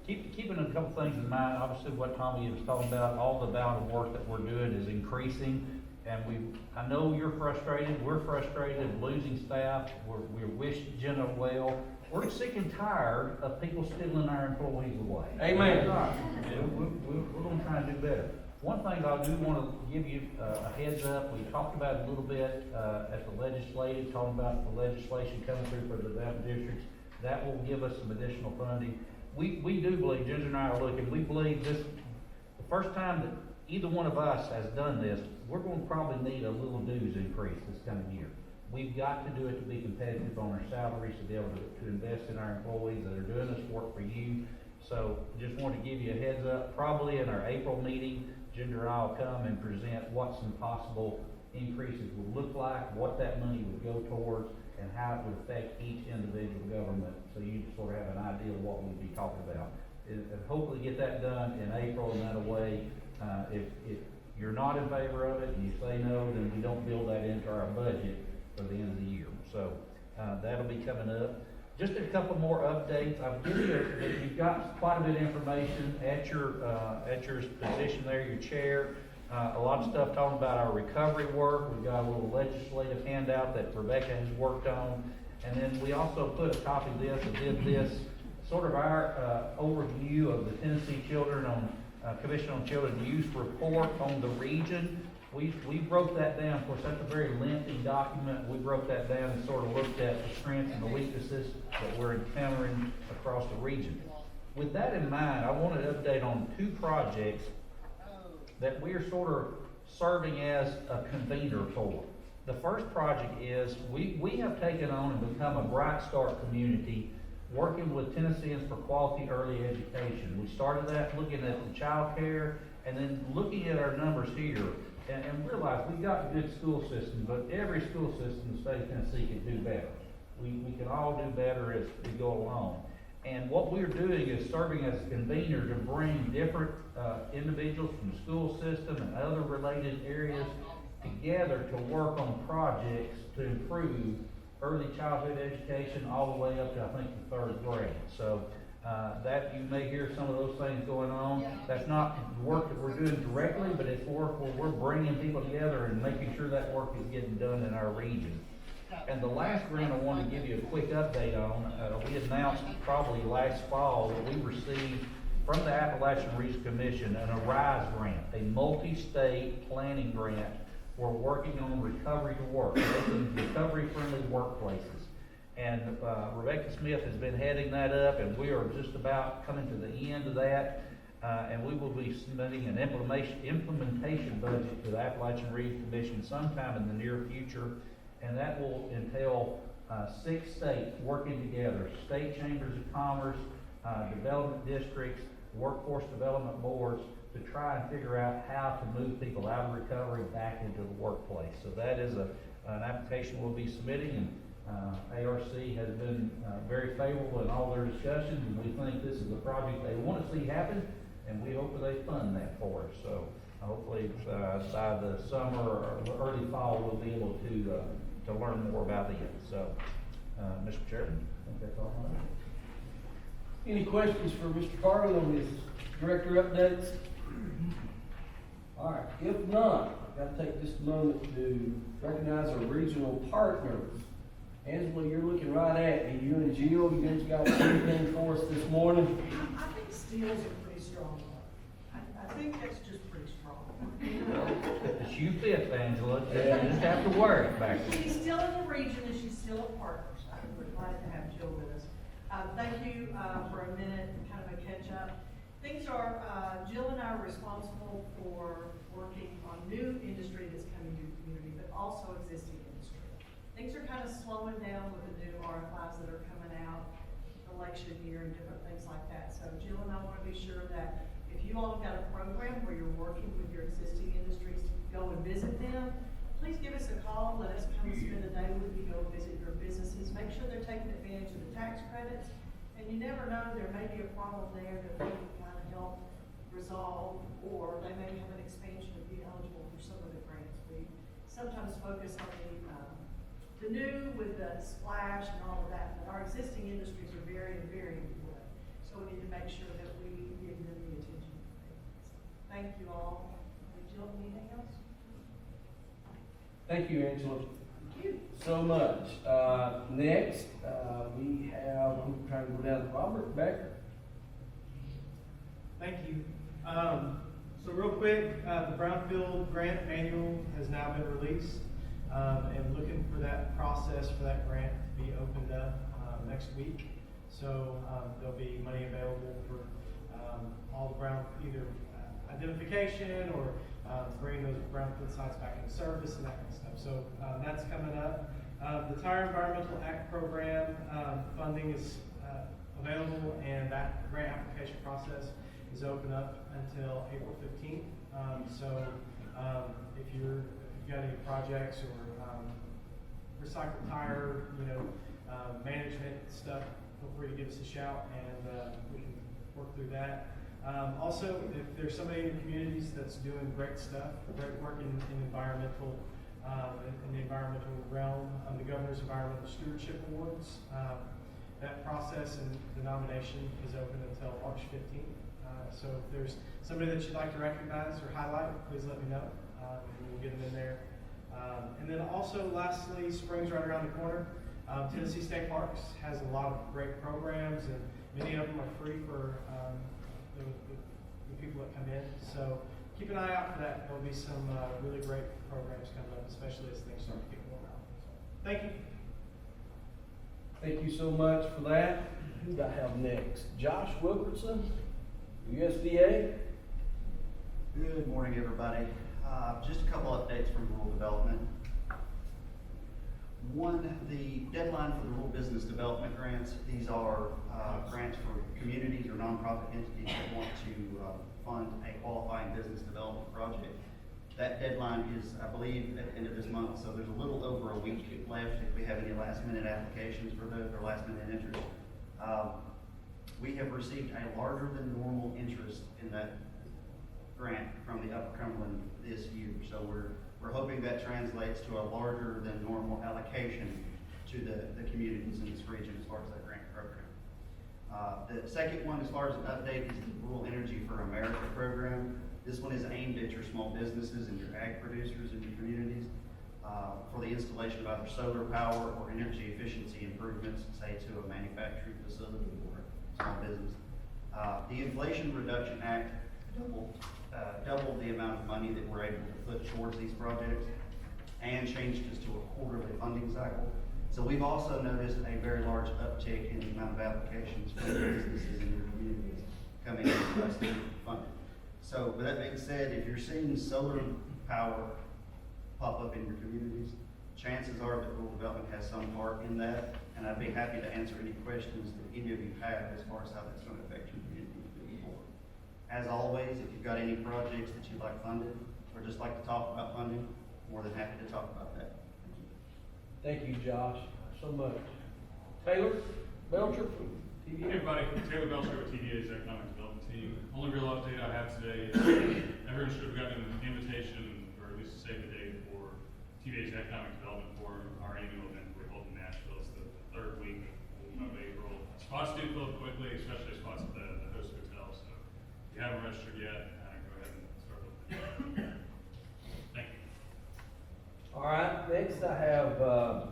Keeping a couple things in mind, obviously what Tommy was talking about, all the amount of work that we're doing is increasing, and I know you're frustrated, we're frustrated, losing staff, we wish Jenna well. We're sick and tired of people stealing our employees away. Amen. We're gonna try and do better. One thing I do want to give you a heads up, we talked about it a little bit at the legislative, talking about the legislation coming through for the development districts. That will give us some additional funding. We do believe, Ginger and I are looking, we believe this, the first time that either one of us has done this, we're going to probably need a little dues increase this coming year. We've got to do it to be competitive on our salaries, to be able to invest in our employees that are doing this work for you. So just want to give you a heads up, probably in our April meeting, Ginger and I will come and present what some possible increases would look like, what that money would go towards, and how it would affect each individual government, so you sort of have an idea of what we'll be talking about. And hopefully get that done in April, and that way, if you're not in favor of it and you say no, then we don't build that into our budget for the end of the year. So, that'll be coming up. Just a couple more updates. I've given you, you've got quite a bit of information at your position there, your chair. A lot of stuff talking about our recovery work. We've got a little legislative handout that Rebecca has worked on. And then we also put a copy of this, and did this, sort of our overview of the Tennessee Children on, Commission on Children Youth report on the region. We broke that down. Of course, that's a very lengthy document. We broke that down and sort of looked at the strengths and the weaknesses that we're encountering across the region. With that in mind, I wanted to update on 2 projects that we are sort of serving as a convener for. The first project is we have taken on and become a Bright Start community working with Tennesseans for Quality Early Education. We started that looking at the child care and then looking at our numbers here and realize we've got a good school system, but every school system in the state of Tennessee can do better. We can all do better as we go along. And what we're doing is serving as a convener to bring different individuals from the school system and other related areas together to work on projects to improve early childhood education all the way up to, I think, the 3rd grade. So that you may hear some of those things going on. That's not work that we're doing directly, but it's work where we're bringing people together and making sure that work is getting done in our region. And the last grant I want to give you a quick update on, we announced probably last fall that we received from the Appalachian Region Commission an ARISE grant, a multi-state planning grant. We're working on recovery to work, making recovery-friendly workplaces. And Rebecca Smith has been heading that up, and we are just about coming to the end of that. And we will be submitting an implementation budget to the Appalachian Region Commission sometime in the near future. And that will entail 6 states working together, state chambers of commerce, development districts, workforce development boards, to try and figure out how to move people out of recovery back into the workplace. So that is an application we'll be submitting, and ARC has been very favorable in all their discussions, and we think this is a project they want to see happen, and we hope that they fund that for us. So hopefully by the summer or early fall, we'll be able to learn more about it. So, Mr. Chairman, I think that's all I have. Any questions for Mr. Carvin on his director updates? All right, if not, I've got to take just a moment to recognize our regional partners. Angela, you're looking right at me. You and Jill, you guys got anything for us this morning? I think steel's a pretty strong one. I think that's just pretty strong. The shoe fits, Angela. You just have to wear it back there. She's still in the region and she's still a partner. So we're glad to have Jill with us. Thank you for a minute, kind of a catch up. Things are, Jill and I are responsible for working on new industry that's coming to the community, but also existing industry. Things are kind of slowing down with the new RFIs that are coming out, election year and different things like that. So Jill and I want to be sure that if you all have got a program where you're working with your existing industries to go and visit them, please give us a call. Let us come spend a day with you, go visit your businesses. Make sure they're taking advantage of the tax credits. And you never know, there may be a problem there that we can kind of help resolve, or they may have an expansion and be eligible for some of the grants. We sometimes focus on the new with the splash and all of that, but our existing industries are very, very important. So we need to make sure that we give them the attention. Thank you all. Jill, anything else? Thank you, Angela. Thank you. So much. Next, we have, I'm trying to go down to Robert Becker. Thank you. So real quick, the Brownfield grant manual has now been released. And looking for that process for that grant to be opened up next week. So there'll be money available for all the either identification or bringing those brownfield sites back into service and that kind of stuff. So that's coming up. The Tire Environmental Act program funding is available, and that grant application process is open up until April 15th. So if you've got any projects or recycled tire, management stuff, feel free to give us a shout, and we can work through that. Also, if there's somebody in your communities that's doing great stuff, great work in environmental, in the environmental realm, the Governor's Environmental Stewardship Awards, that process and the nomination is open until March 15th. So if there's somebody that you'd like to recognize or highlight, please let me know, and we'll get them in there. And then also, lastly, spring's right around the corner. Tennessee State Parks has a lot of great programs, and many of them are free for the people that come in. So keep an eye out for that. There'll be some really great programs coming up, especially as things start to get warm out. So, thank you. Thank you so much for that. Who do I have next? Josh Wilkerson, USDA. Good morning, everybody. Just a couple updates from rural development. One, the deadline for the rural business development grants. These are grants for communities or nonprofit entities that want to fund a qualifying business development project. That deadline is, I believe, at the end of this month, so there's a little over a week left if we have any last-minute applications for those or last-minute interest. We have received a larger than normal interest in that grant from the Upper Cumberland this year, so we're hoping that translates to a larger than normal allocation to the communities in this region as far as that grant program. The second one, as far as an update, is the Rural Energy for America program. This one is aimed at your small businesses and your ag producers in your communities for the installation of either solar power or energy efficiency improvements, say to a manufacturing facility or a small business. The Inflation Reduction Act doubled the amount of money that we're able to put towards these projects and changed us to a quarterly funding cycle. So we've also noticed a very large uptick in the amount of applications from businesses in your communities coming in for us to fund it. So with that being said, if you're seeing solar power pop up in your communities, chances are that rural development has some part in that, and I'd be happy to answer any questions that any of you have as far as how that's going to affect your community moving forward. As always, if you've got any projects that you'd like funded or just like to talk about funding, more than happy to talk about that. Thank you, Josh, so much. Taylor Belcher from Hey TVA. everybody, Taylor Belcher with TDA's Economic Development Team. Only real update I have today is everyone should have gotten an invitation, or at least a save the date for TDA's Economic Development Forum, our annual event we hold in Nashville. It's the third week of April. Spots do fill up quickly, especially spots at the host hotel. So if you haven't registered yet, go ahead and start looking. Thank you. All right, next I have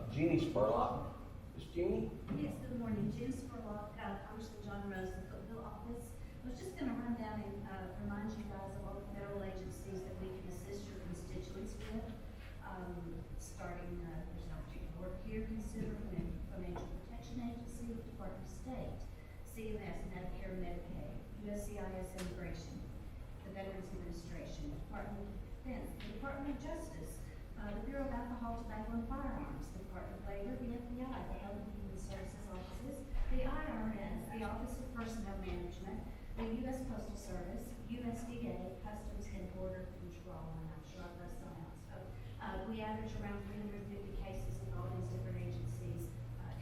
Jeannie Spurlock. Is Jeannie? Yes, good morning, Jen Spurlock, Congressman John Rose, the Cookville office. I was just gonna run down and remind you guys of all the federal agencies that we can assist your constituents with. Starting, there's an opportunity to work here, consider Financial Protection Agency, Department of State, CMS, Medicare, Medicaid, USCIS Immigration, the Veterans Administration, Department of Defense, the Department of Justice, the Bureau of Alcohol, Tobacco, and Firearms, the Department of Labor, the FBI, the Health and Human Services Offices, the IRS, the Office of Personnel Management, the U.S. Postal Service, USDA, Customs and Border Control, and I'm sure I've left some out. So, we average around 350 cases in all these different agencies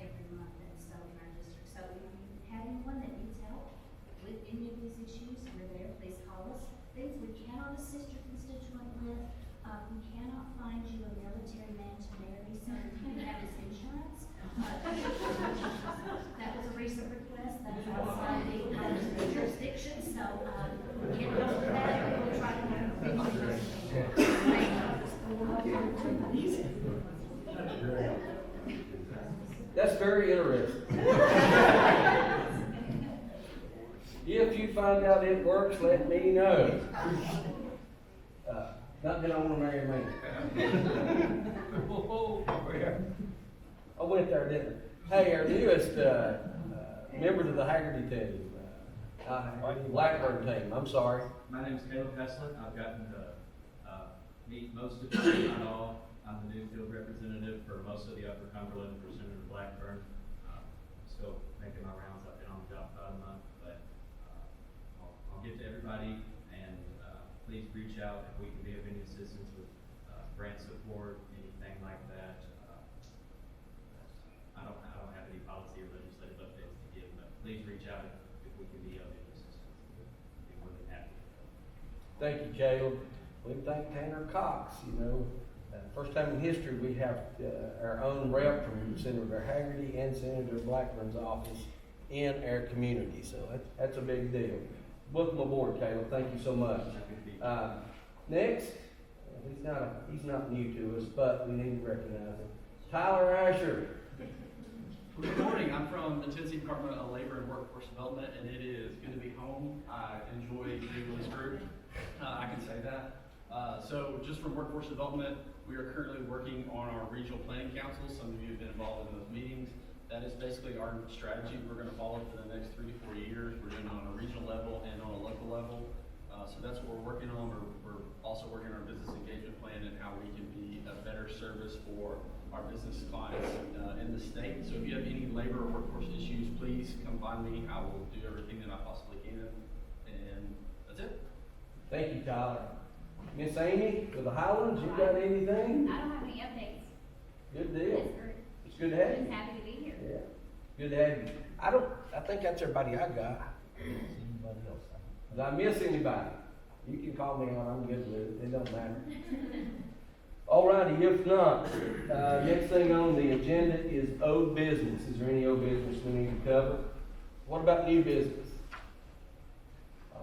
every month, and so in our district. So if you have anyone that needs help with any of these issues, we're there. Please call us. Things we cannot assist your constituent with. We cannot find you a military man to marry, so you have his insurance. That was a recent request. That's outside the jurisdiction, so we can't help with that. We'll try to That's very interesting. If you find out it works, let me know. Not that I want to marry a man. I went there, didn't I? Hey, our newest members of the Haggerty team, Blackburn team, I'm sorry. My name's Caleb Kessler. I've gotten to meet most of you, not all. I'm the new field representative for most of the Upper Cumberland for Senator Blackburn. Still making my rounds. I've been on the job about a month, but I'll get to everybody, and please reach out if we can be of any assistance with grant support, anything like that. I don't have any policy or legislative updates to give, but please reach out if we can be of any assistance. Thank you, Caleb. We thank Tanner Cox, first time in history we have our own rep from Senator Haggerty and Senator Blackburn's office in our community, so that's a big deal. Welcome aboard, Caleb, thank you so much. Next, he's not new to us, but we need to recognize him. Tyler Asher. Good morning, I'm from the Tennessee Department of Labor and Workforce Development, and it is good to be home. I enjoy being with this group, I can say that. So just from Workforce Development, we are currently working on our regional planning council. Some of you have been involved in those meetings. That is basically our strategy we're going to follow for the next 3 to 4 years. We're doing it on a regional level and on a local level. So that's what we're working on. We're also working on our business engagement plan and how we can be a better service for our business clients in the state. So if you have any labor or workforce issues, please come find me. I will do everything that I possibly can. And that's it. Thank you, Tyler. Miss Amy with the Highlands, you got anything? I don't have any updates. Good deal. That's great. It's good to have Just you. happy to be here. Yeah, good to have you. I think that's everybody I got. Anybody else? Did I miss anybody? You can call me on, I'm good with it, it don't matter. Alrighty, if not, next thing on the agenda is old business. Is there any old business we need to cover? What about new business?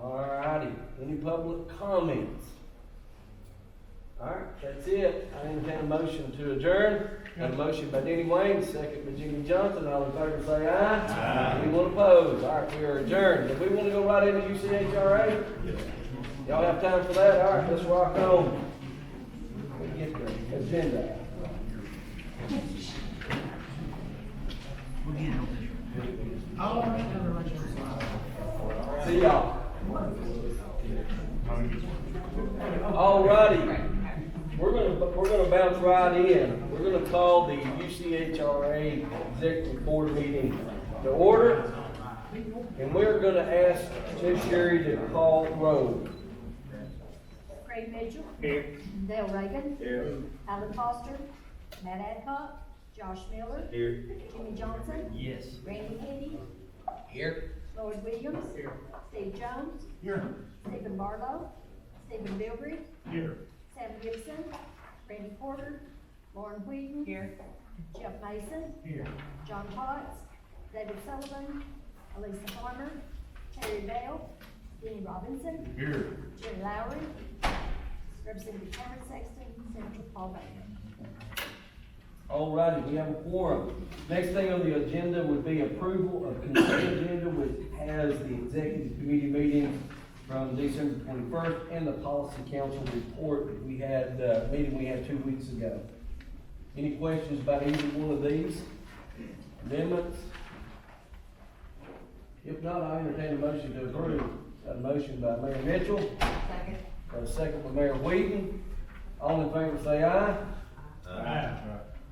Alrighty, any public comments? Alright, that's it. I entertain a motion to adjourn. Got a motion by Denny Wayne, second by Jimmy Johnson. All in favor say aye. Aye. Anyone opposed? Alright, we are adjourned. Do we want to go right into UCHRA? Yes. Y'all have time for that? Alright, let's rock on. We get the agenda. See y'all. Alrighty. We're gonna bounce right in. We're gonna call the UCHRA Executive Board meeting to order. And we're gonna ask Ms. Sherry to call roll. Craig Mitchell. Here. Dale Reagan. Here. Alan Foster. Matt Adcock. Josh Miller. Here. Jimmy Johnson. Yes. Randy Kennedy. Here. Lloyd Williams. Here. Steve Jones. Here. Stephen Barlow. Stephen Bilbrey. Here. Sam Gibson. Randy Porter. Lauren Wheaton. Here. Jeff Mason. Here. John Potts. David Sullivan. Elisa Farmer. Terry Bell. Denny Robinson. Here. Jerry Lowry. Representative Cameron Sexton. Senator Paul Baker. Alrighty, we have a quorum. Next thing on the agenda would be approval of consent agenda, which has the executive committee meetings from December 21st and the policy council report that we had, meeting we had 2 weeks ago. Any questions about either one of these amendments? If not, I entertain a motion to approve. Got a motion by Mayor Mitchell. Second. Got a second by Mayor Wheaton. All in favor say aye. Aye.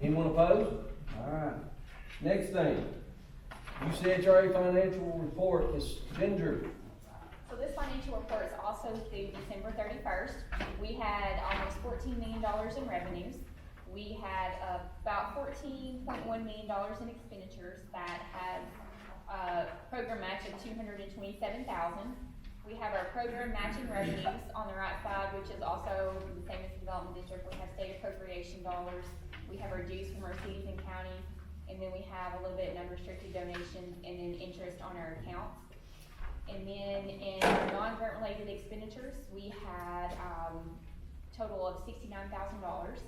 Anyone opposed? Alright. Next thing, UCHRA financial report, Ms. Ginger. So this financial report is also through December 31st. We had almost $14 million in revenues. We had about $14.1 million in expenditures that had a program match of $227,000. We have our program matching revenues on the right side, which is also the same as the development district. We have state appropriation dollars. We have our dues from our cities and counties, and then we have a little bit in unrestricted donations and then interest on our accounts. And then in our non-grant related expenditures, we had a total of $69,000.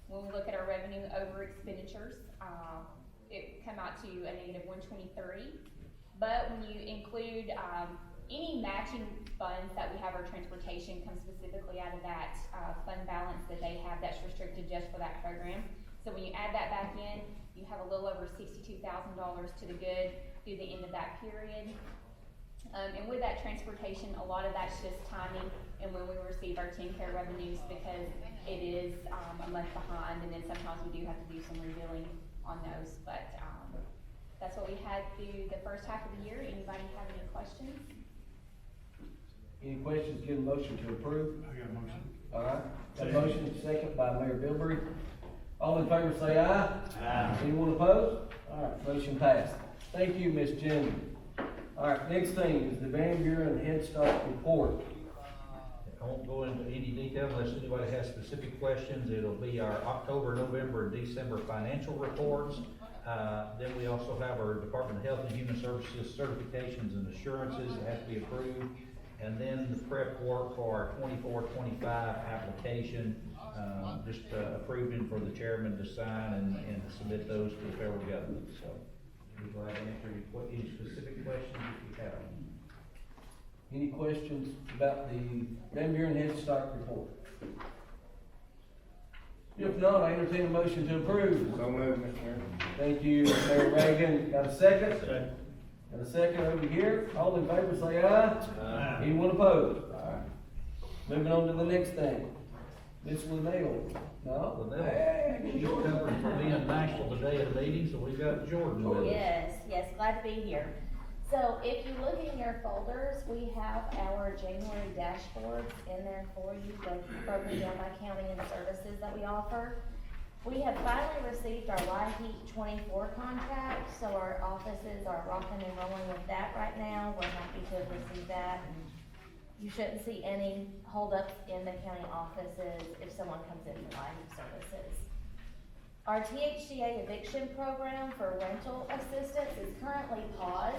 When we look at our revenue over expenditures, it come out to a negative 123. But when you include any matching funds that we have, our transportation comes specifically out of that fund balance that they have that's restricted just for that program. So when you add that back in, you have a little over $62,000 to the good through the end of that period. And with that transportation, a lot of that's just timing and when we receive our 10-care revenues, because it is a month behind, and then sometimes we do have to do some rebilling on those. But that's what we had through the first half of the year. Anybody have any questions? Any questions? Get a motion to approve. I got a motion. Alright, got a motion, second by Mayor Bilbrey. All in favor say aye. Aye. Anyone opposed? Alright, motion passed. Thank you, Ms. Jenny. Alright, next thing is the Van Buren Head Start report. I won't go into any detail unless anybody has specific questions. It'll be our October, November, and December financial reports. Then we also have our Department of Health and Human Services certifications and assurances that have to be approved. And then the prep work for our 24-25 application, just approving for the chairman to sign and submit those to the federal government. So we'd be glad to answer any specific questions if you have them. Any questions about the Van Buren Head Start report? If not, I entertain a motion to approve. So moved, Mr. Mayor. Thank you, Mayor Reagan. Got a second? Got a second over here. All in favor say aye. Aye. Anyone opposed? All right. Moving on to the next thing. Ms. Linnell. No? Linnell. Hey, She's covering for being in Nashville today at a meeting, so we've got Jordan with us. Yes, glad to be here. So if you look in your folders, we have our January dashboards in there for you, broken down by county and services that we offer. We have finally received our LIHEAP 24 contract, so our offices are rocking and rolling with that right now. We're happy to receive that. And you shouldn't see any holdups in the county offices if someone comes in for LIHEAP services. Our THCA eviction program for rental assistance is currently paused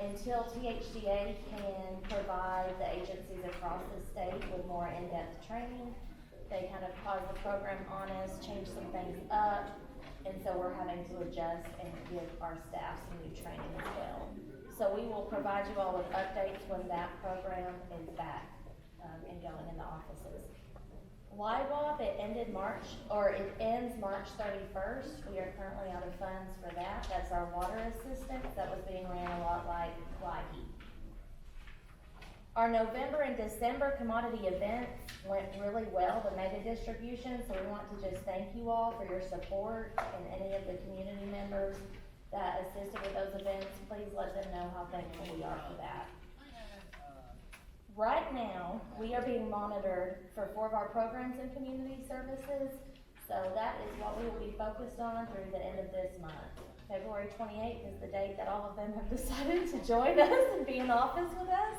until THCA can provide the agencies across the state with more in-depth training. They kind of paused the program on us, changed some things up, and so we're having to adjust and give our staff some new training as well. So we will provide you all with updates when that program is back and going in the offices. LIWAP, it ends March 31st. We are currently out of funds for that. That's our water assistance that was being ran a lot like LIHEAP. Our November and December commodity events went really well, the mega distribution, so we want to just thank you all for your support and any of the community members that assisted with those events. Please let them know how thankful we are for that. Right now, we are being monitored for 4 of our programs and community services, so that is what we will be focused on through the end of this month. February 28th is the date that all of them have decided to join us and be in office with us.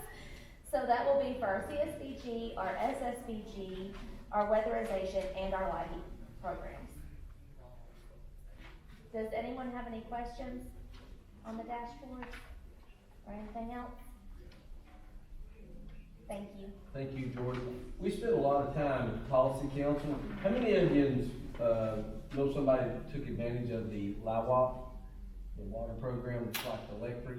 So that will be for our CSBG, our SSBG, our weatherization, and our LIHEAP programs. Does anyone have any questions on the dashboard or anything else? Thank you. Thank you, Jordan. We spent a lot of time at the policy council. How many of you know somebody that took advantage of the LIWAP, the water program, it's like electric?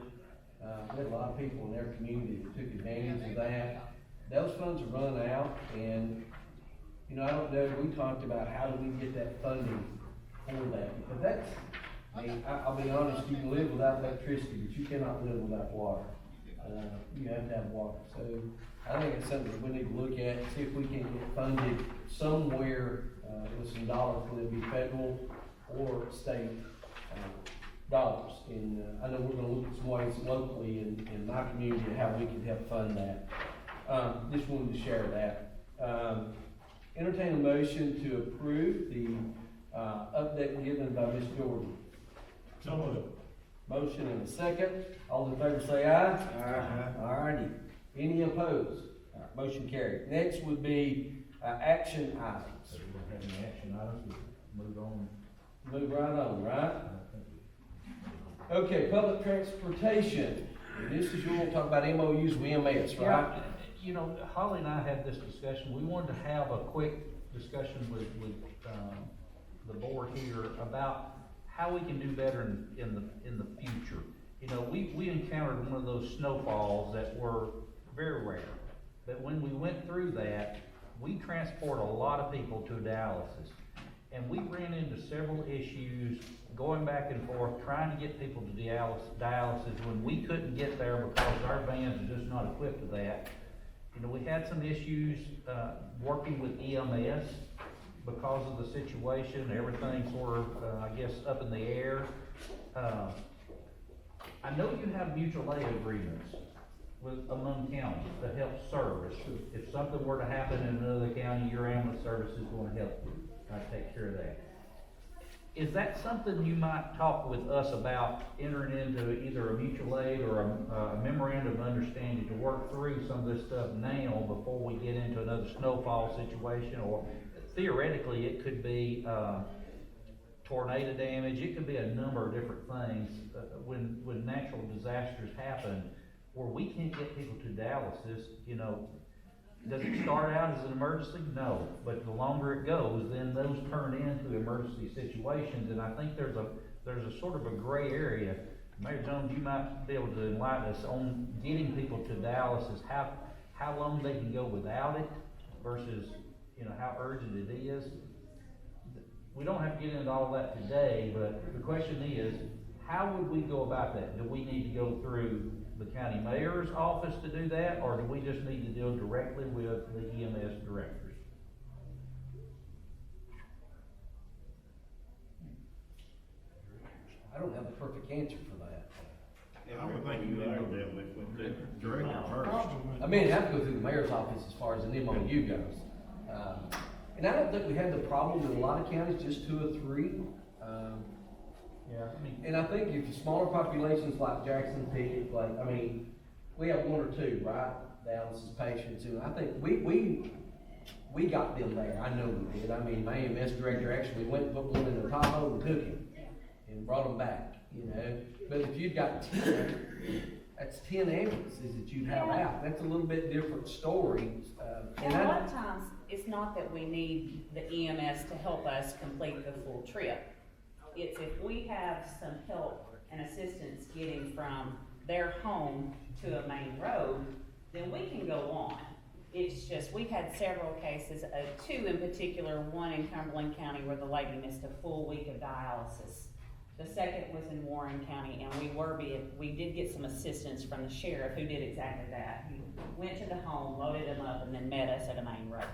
We had a lot of people in their community that took advantage of that. Those funds are running out, and I don't know, we talked about how do we get that funding for that, because that's, I'll be honest, you can live without electricity, but you cannot live without water. You have to have water, so I think it's something that we need to look at, see if we can get funded somewhere, with some dollars, whether it be federal or state, dollars. And I know we're gonna look at some ways locally in my community how we can help fund that. Just wanted to share that. Entertain a motion to approve the update given by Ms. Jordan. So moved. Motion and a second. All in favor say aye. Aye. All righty. Any opposed? All right, motion carried. Next would be action items. So we don't have any action items, we move on. Move right on, right? Okay, public transportation. This is your, we'll talk about MOUs with EMS, right? Yeah, Holly and I had this discussion. We wanted to have a quick discussion with the board here about how we can do better in the future. We encountered one of those snowfalls that were very rare. But when we went through that, we transport a lot of people to dialysis. And we ran into several issues going back and forth, trying to get people to dialysis when we couldn't get there because our vans are just not equipped to that. We had some issues working with EMS because of the situation. Everything sort of, up in the air. I know you have mutual aid agreements among counties to help service. If something were to happen in another county, your ambulance service is going to help you. I take care of that. is that something you might talk with us about entering into either a mutual aid or a memorandum of understanding to work through some of this stuff now before we get into another snowfall situation? Or theoretically, it could be, tornado damage, it could be a number of different things, when natural disasters happen, where we can't get people to dialysis, you know, does it start out as an emergency? No, but the longer it goes, then those turn into emergency situations, and I think there's a sort of a gray area. Mayor Jones, you might be able to enlighten us on getting people to dialysis, how long they can go without it versus, you know, how urgent it is. We don't have to get into all that today, but the question is, how would we go about that? Do we need to go through the county mayor's office to do that, or do we just need to deal directly with the EMS directors? I don't have the perfect answer for that. I would think you would go there with the director first. I mean, it'd have to go through the mayor's office as far as an MOU goes. And I don't think we had the problem in a lot of counties, just 2 or 3. Yeah, I mean, and I think if smaller populations like Jackson, Pickett, like, I mean, we have 1 or 2, right? Dialysis patients, and I think we got them there. I know we did. I mean, my EMS director actually went and put one in the Tahoe and took him and brought him back, you know. But if you've got 10, that's 10 ambulances that you'd have out. That's a little bit different story. And a lot of times, it's not that we need the EMS to help us complete the full trip. It's if we have some help and assistance getting from their home to a main road, then we can go on. It's just, we've had several cases, 2 in particular, one in Cumberland County where the lady missed a full week of dialysis. The second was in Warren County, and we did get some assistance from the sheriff who did exactly that. He went to the home, loaded them up, and then met us at a main road.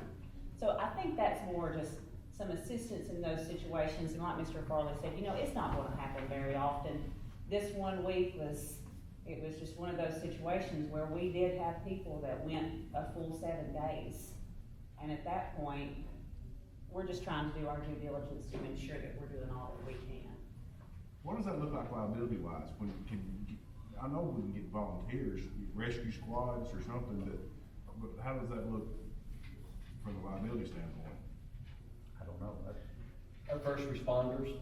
So I think that's more just some assistance in those situations, and like Mr. Farley said, you know, it's not gonna happen very often. This 1 week was just one of those situations where we did have people that went a full 7 days. And at that point, we're just trying to do our due diligence to ensure that we're doing all that we can. What does that look like liability wise? I know we can get volunteers, rescue squads or something, but how does that look from a liability standpoint? I don't know. Our first responders.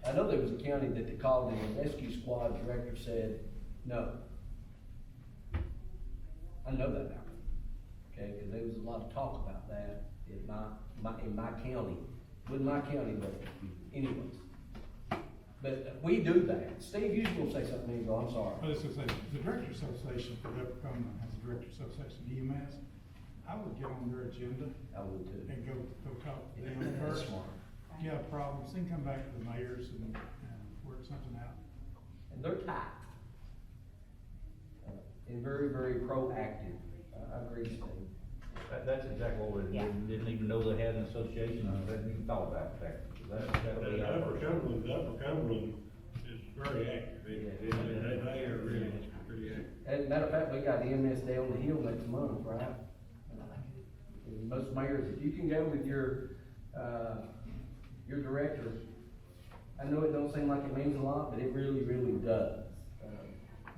I know there was a county that they called and the rescue squad director said, no. I know that now, okay, because there was a lot of talk about that in my county. With my county, but anyways. But we do that. Steve, you will say something, Eagle, I'm sorry. I was just gonna say, the Director Association for Upper Cumberland has a Director Association EMS. I would get on their agenda. I would too. And go talk to them That's first. smart. You have problems, then come back to the mayors and work something out. And they're tight. And very, very proactive. I agree, Steve. That's exactly what we didn't even know they had an association, I hadn't even thought about that. That'll be our Upper Cumberland is very active. They are really pretty active. As a matter of fact, we got EMS Day on the Hill next month, right? And most mayors, if you can go with your director, I know it don't seem like it means a lot, but it really, really does.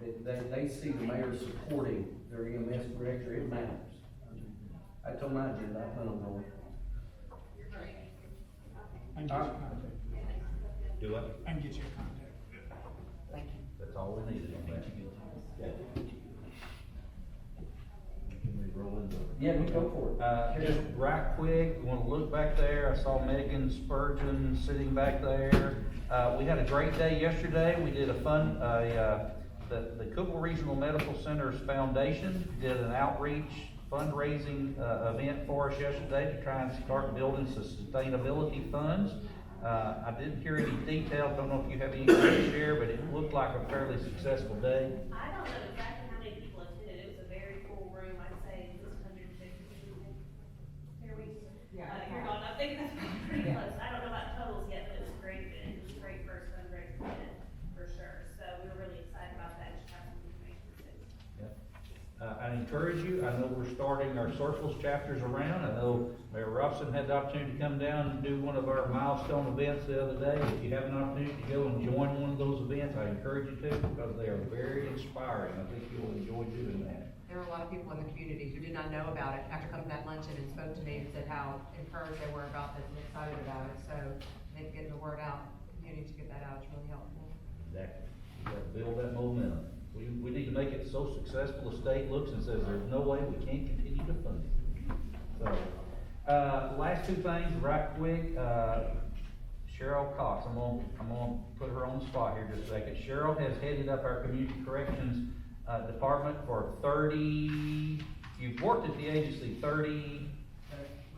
They see the mayor supporting their EMS director, it matters. I told my agenda, I plan on going. I can get your contact. Do what? I can get your contact. Thank you. That's all we needed on that. Can we roll into it? Yeah, we go for it. Just right quick, we wanna look back there, I saw Megan Spurgeon sitting back there. We had a great day yesterday, we did the Cookville Regional Medical Center's Foundation did an outreach fundraising event for us yesterday to try and start building some sustainability funds. I didn't hear any details, don't know if you have anything to share, but it looked like a fairly successful day. I don't know exactly how many people attended. It was a very full room. I'd say it was 150 people. Here we, you're going, I think that's pretty close. I don't know about totals yet, but it was a great event. It was a great first fundraiser event, for sure. So we were really excited about that. Just have some information. I didn't encourage you. I know we're starting our circles chapters around. I know Mayor Robson had the opportunity to come down and do one of our milestone events the other day. If you have an opportunity to go and join one of those events, I encourage you to, because they are very inspiring. I think you'll enjoy doing that. There were a lot of people in the community who did not know about it after coming to that luncheon and spoke to me and said how encouraged they were about this and excited about it. So I think getting the word out, continuing to get that out is really helpful. Exactly. We gotta build that momentum. We need to make it so successful, the state looks and says, there's no way we can't continue to fund it. So, last two things, right quick, Cheryl Cox, I'm gonna put her on the spot here just a second. Cheryl has headed up our community corrections, department for 30, you've worked at the agency 30.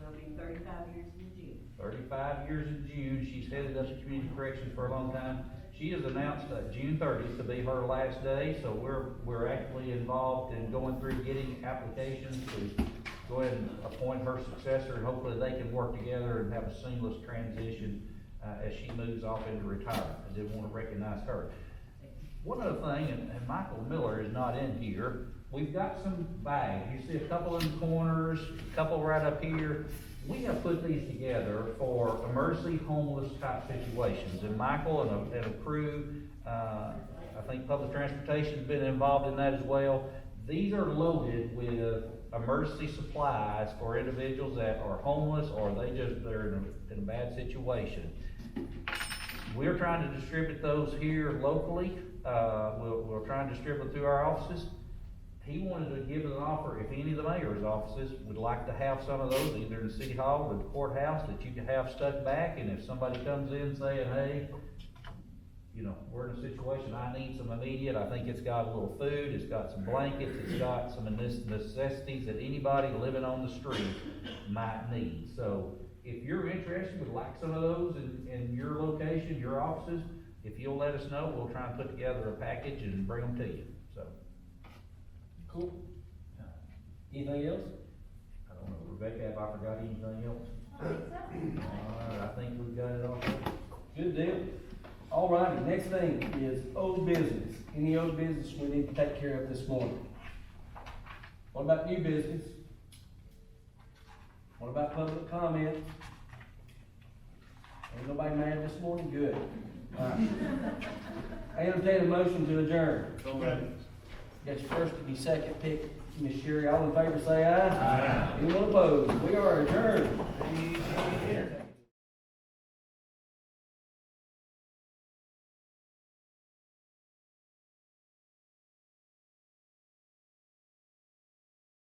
Will be 35 years in June. 35 years in June. She's headed up the community corrections for a long time. She has announced June 30th to be her last day, so we're actively involved in going through getting applications to go ahead and appoint her successor, and hopefully they can work together and have a seamless transition as she moves off into retirement. I did want to recognize her. One other thing, and Michael Miller is not in here, we've got some bags. You see a couple in the corners, a couple right up here. We have put these together for emergency homeless type situations, and Michael and a crew, I think public transportation's been involved in that as well. These are loaded with emergency supplies for individuals that are homeless or they're in a bad situation. We're trying to distribute those here locally. We'll try and distribute through our offices. He wanted to give an offer, if any of the mayor's offices would like to have some of those, either in the city hall or the courthouse, that you can have stuck back, and if somebody comes in saying, hey, you know, we're in a situation, I need some immediate, I think it's got a little food, it's got some blankets, it's got some necessities that anybody living on the street might need. So if you're interested, would like some of those in your location, your offices, if you'll let us know, we'll try and put together a package and bring them to you, so. Cool. Anything else? I don't know, Rebecca, have I forgot anything else? Alright, I think we've got it all. Good deal. All righty, next thing is old business. Any old business we need to take care of this morning? What about new business? What about public comment? Ain't nobody mad this morning? Good. All right. I entertain a motion to adjourn. Got your first and your second pick, Ms. Sherry. All in favor say aye. Aye. Anyone opposed? We are adjourned.